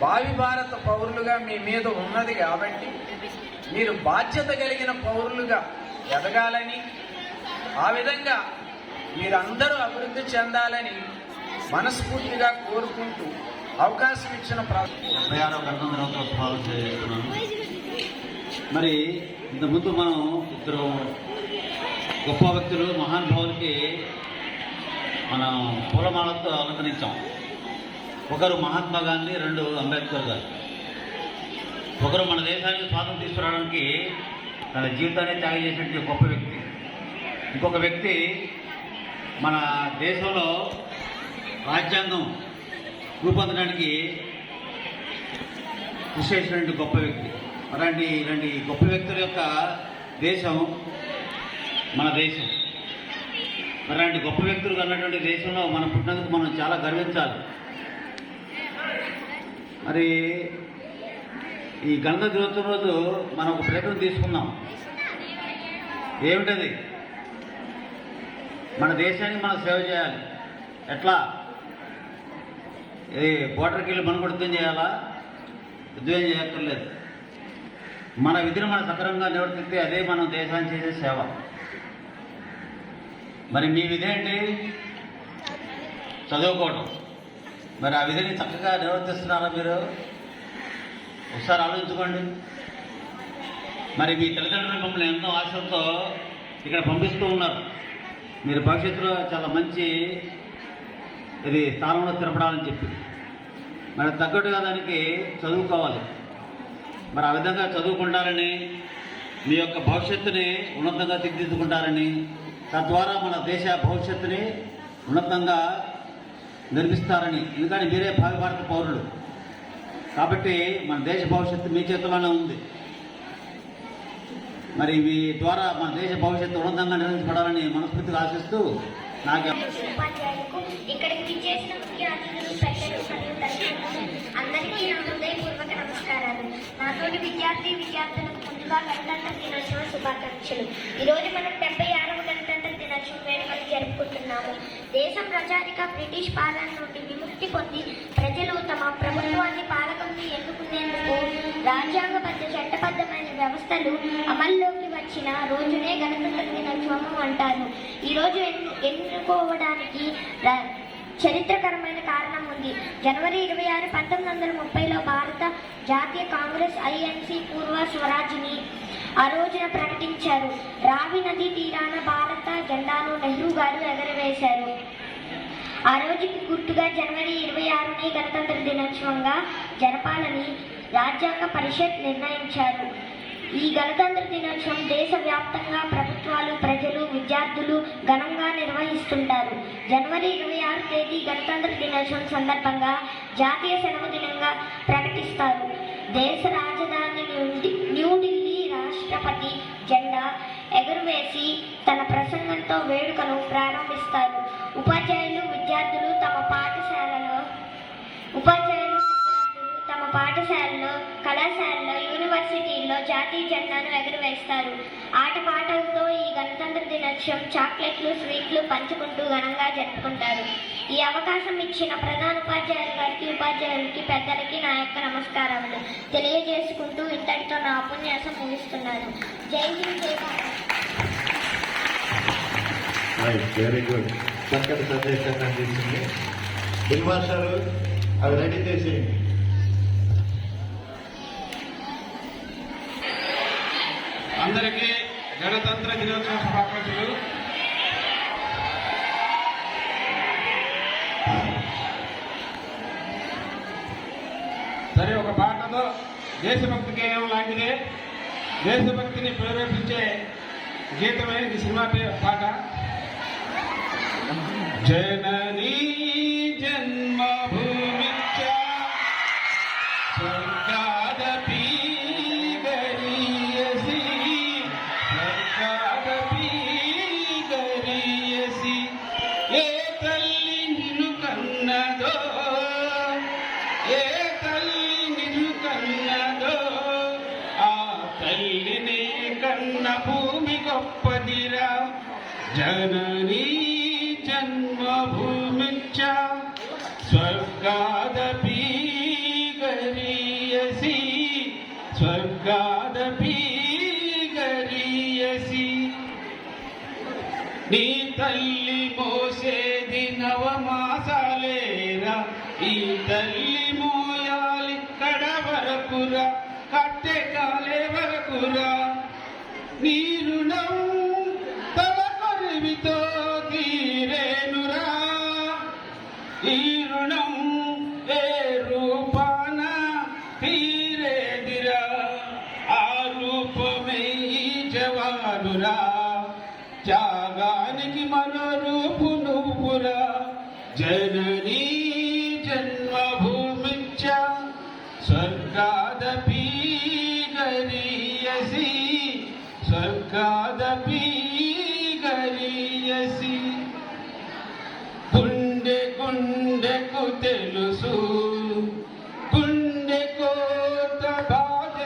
భావి భారత పౌరులుగా మీ మీద ఉన్నది. కాబట్టి మీరు బాధ్యత కలిగిన పౌరులుగా ఎదగాలని, ఆ విధంగా మీరందరూ అభివృద్ధి చెందాలని మనస్ఫూర్తిగా కోరుకుంటూ అవకాశం ఇచ్చిన 76వ గణతంత్ర దినోత్సవాలు చేస్తున్నాను. మరి ఇంతకుముందు మనం 2 గొప్ప వ్యక్తులు, మహానుభావులకి మనం పూలమాలతో అలంకరించాం. ఒకరు మహాత్మా గాంధీ, 2 అంబేద్కర్ గారు. ఒకరు మన దేశానికి స్వాతంత్రం తీసుకురావడానికి తన జీవితాన్ని త్యాగం చేసినటువంటి గొప్ప వ్యక్తి. ఇంకొక వ్యక్తి మన దేశంలో రాజ్యాంగం రూపొందడానికి కృషి చేసినటువంటి గొప్ప వ్యక్తి. ఇలాంటి గొప్ప వ్యక్తుల యొక్క దేశం మన దేశం. అలాంటి గొప్ప వ్యక్తులు అన్నటువంటి దేశంలో మనం పుట్టినందుకు మనం చాలా గర్వించాలి. మరి ఈ గణతంత్ర దినోత్సవం రోజు మనం ఒక ప్రయత్నం తీసుకుందాం. ఏమిటది? మన దేశానికి మనం సేవ చేయాలి. ఎట్లా? ఇది బోర్డర్కి వెళ్ళి మనం కూడా యుద్ధం చేయాలా? యుద్ధం ఏం చేయక్కర్లేదు. మన విధిని మనం సక్రమంగా నిర్వర్తిస్తే అదే మనం దేశానికి చేసే సేవ. మరి మీ విధి ఏంటి? చదువుకోవడం. మరి ఆ విధిని చక్కగా నిర్వర్తిస్తున్నారా మీరు? ఒకసారి ఆలోచించుకోండి. మరి మీ తల్లిదండ్రులు మమ్మల్ని ఎంతో ఆశలతో ఇక్కడ పంపిస్తూ ఉన్నారు. మీరు భవిష్యత్తులో చాలా మంచి ఇది స్థానంలో స్థిరపడాలని చెప్పి మరి తగ్గట్టుగా దానికి చదువుకోవాలి. మరి ఆ విధంగా చదువుకుంటారని, మీ యొక్క భవిష్యత్తుని ఉన్నతంగా తీర్చిదిద్దుకుంటారని, తద్వారా మన దేశ భవిష్యత్తుని ఉన్నతంగా నిర్మిస్తారని. ఎందుకంటే మీరే భావి భారత పౌరులు కాబట్టి మన దేశ భవిష్యత్తు మీ చేతుల్లోనే ఉంది. మరి మీ ద్వారా మన దేశ భవిష్యత్తు ఉన్నతంగా నిర్వహించబడాలని మనస్ఫూర్తిగా ఆశిస్తూ నాకు ఉపాధ్యాయులకు ఇక్కడికి చేసిన ముఖ్య అతిథులు, పెద్దలు మరియు తల్లిదండ్రులు అందరికీ నా హృదయపూర్వక నమస్కారాలు. నాతోటి విద్యార్థులకు ముందుగా గణతంత్ర దినోత్సవ శుభాకాంక్షలు. ఈరోజు మనం 76వ గణతంత్ర దినోత్సవం వేడుకలు జరుపుకుంటున్నాము. దేశం ప్రజారిక బ్రిటిష్ పాలన నుండి విముక్తి పొంది ప్రజలు తమ ప్రభుత్వాన్ని పాలకుల్ని ఎన్నుకునేందుకు రాజ్యాంగబద్ధ చట్టబద్ధమైన వ్యవస్థలు అమల్లోకి వచ్చిన రోజునే గణతంత్ర దినోత్సవం అంటారు. ఈరోజు ఎన్నుకోవడానికి చరిత్రకరమైన కారణం ఉంది. జనవరి 26, 1930లో భారత జాతీయ కాంగ్రెస్ INC పూర్వ స్వరాజ్ని ఆ రోజున ప్రకటించారు. రావి నదీ తీరాన భారత జెండాను నెహ్రూ గారు ఎగరవేశారు. ఆ రోజుకి గుర్తుగా జనవరి 26ని గణతంత్ర దినోత్సవంగా జరపాలని రాజ్యాంగ పరిషత్ నిర్ణయించారు. ఈ గణతంత్ర దినోత్సవం దేశవ్యాప్తంగా ప్రభుత్వాలు, ప్రజలు, విద్యార్థులు ఘనంగా నిర్వహిస్తుంటారు. జనవరి 26 తేదీ గణతంత్ర దినోత్సవం సందర్భంగా జాతీయ సెలవు దినంగా ప్రకటిస్తారు. దేశ రాజధాని న్యూఢిల్లీ రాష్ట్రపతి జెండా ఎగురవేసి తన ప్రసంగంతో వేడుకను ప్రారంభిస్తారు. ఉపాధ్యాయులు, విద్యార్థులు తమ పాఠశాలలో, కళాశాలలో, యూనివర్సిటీల్లో జాతీయ జెండాను ఎగురవేస్తారు. ఆటపాటలతో ఈ గణతంత్ర దినోత్సవం చాక్లెట్లు, స్వీట్లు పంచుకుంటూ ఘనంగా జరుపుకుంటారు. ఈ అవకాశం ఇచ్చిన ప్రధాన ఉపాధ్యాయులకి, పెద్దలకి నా యొక్క నమస్కారములు తెలియజేసుకుంటూ ఇంతటితో నా ఉపన్యాసం ముగిస్తున్నాను. జై హింద్, జై భారత్. Very good. చక్కటి సందేశాన్ని అందించింది. దిల్మాస్టారు అవి రెడీ చేసేయండి. అందరికీ గణతంత్ర దినోత్సవ శుభాకాంక్షలు. సరే, ఒక పాటతో దేశభక్తి గేయం లాంటిదే, దేశభక్తిని ప్రేరేపించే గీతమే ఈ సినిమా పాట. జననీ జన్మభూమిచ్చ స్వర్గాదపి గరీయసి, స్వర్గాదపి గరీయసి. ఏ తల్లి నిన్ను కన్నదో, ఏ తల్లి నిన్ను కన్నదో, ఆ తల్లినే కన్న భూమి గొప్పదిరా. జననీ జన్మభూమిచ్చ స్వర్గాదపి గరీయసి, స్వర్గాదపి గరీయసి. నీ తల్లి మోసేది నవమాసాలేరా, ఈ తల్లి మోయాలి కడ వరకురా, కట్టె కాలే వరకురా. నీ రుణం తల కొరివితో తీరేనురా, ఈ రుణం ఏ రూపాన తీరేదిరా. ఆ రూపమే ఈ జవానురా, త్యాగానికి మరో రూపు నువ్వురా. జననీ జన్మభూమిచ్చ స్వర్గాదపి గరీయసి, స్వర్గాదపి గరీయసి. గుండె గుండెకు తెలుసు, గుండె కోత బాధ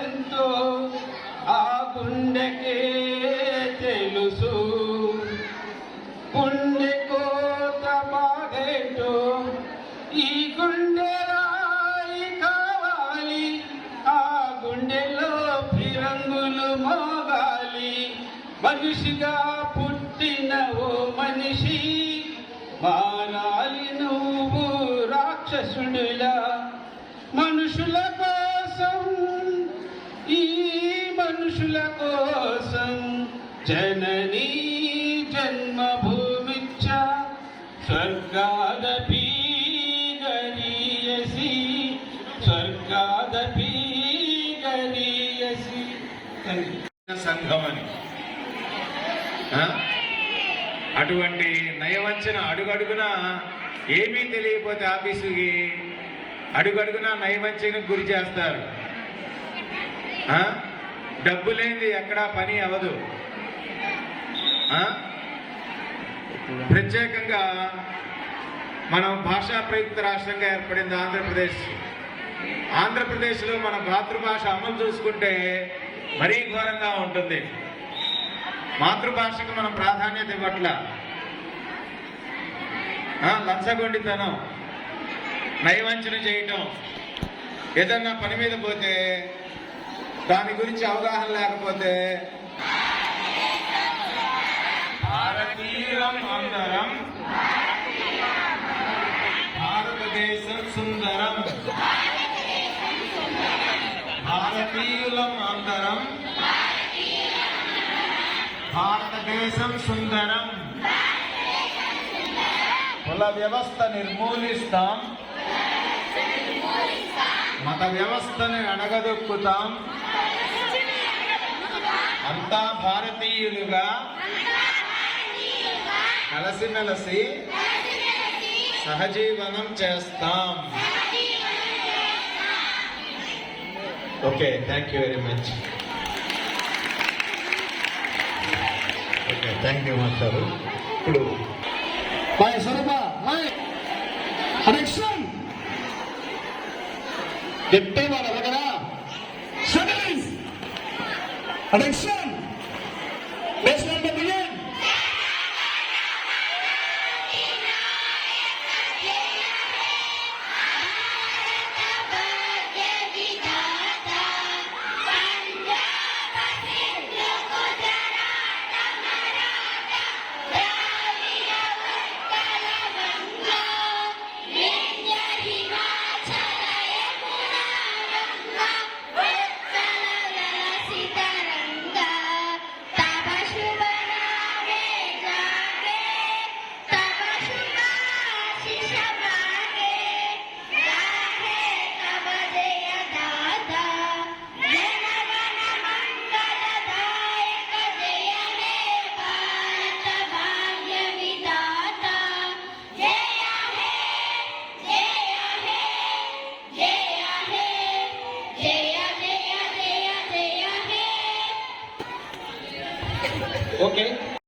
మనిషిగా పుట్టిన ఓ మనిషి, మారాలి నువ్వు రాక్షసుడిలా. మనుషుల కోసం, ఈ మనుషుల కోసం జననీ జన్మభూమిచ్చ స్వర్గాదపి గరీయసి, స్వర్గాదపి గరీయసి. సంఘం అని అటువంటి నయవంచన అడుగడుగున ఏమీ తెలియకపోతే ఆఫీసుకి అడుగడుగున నయవంచనకు గురి చేస్తారు. డబ్బు లేనిది ఎక్కడా పని అవ్వదు. ప్రత్యేకంగా మనం భాషా ప్రయుక్త రాష్ట్రంగా ఏర్పడింది ఆంధ్రప్రదేశ్. ఆంధ్రప్రదేశ్లో మన మాతృభాష అమలు చూసుకుంటే మరీ ఘోరంగా ఉంటుంది. మాతృభాషకు మనం ప్రాధాన్యత ఇవ్వట్ల. లంచగొండితనం, నయవంచన చేయటం, ఏదన్నా పని మీద పోతే దాని గురించి అవగాహన లేకపోతే భారతీయులం అందరం, భారతదేశం సుందరం, భారతీయులం అందరం, భారతదేశం సుందరం. కుల వ్యవస్థ నిర్మూలిస్తాం, మత వ్యవస్థని అణగదొక్కుతాం. అంతా భారతీయులుగా కలిసిమెలిసి సహజీవనం చేస్తాం. Okay, thank you very much. Okay, thank you మాస్టారు. ఇప్పుడు చెప్తే వాళ్ళు ఎలాగరా? అటెన్షన్.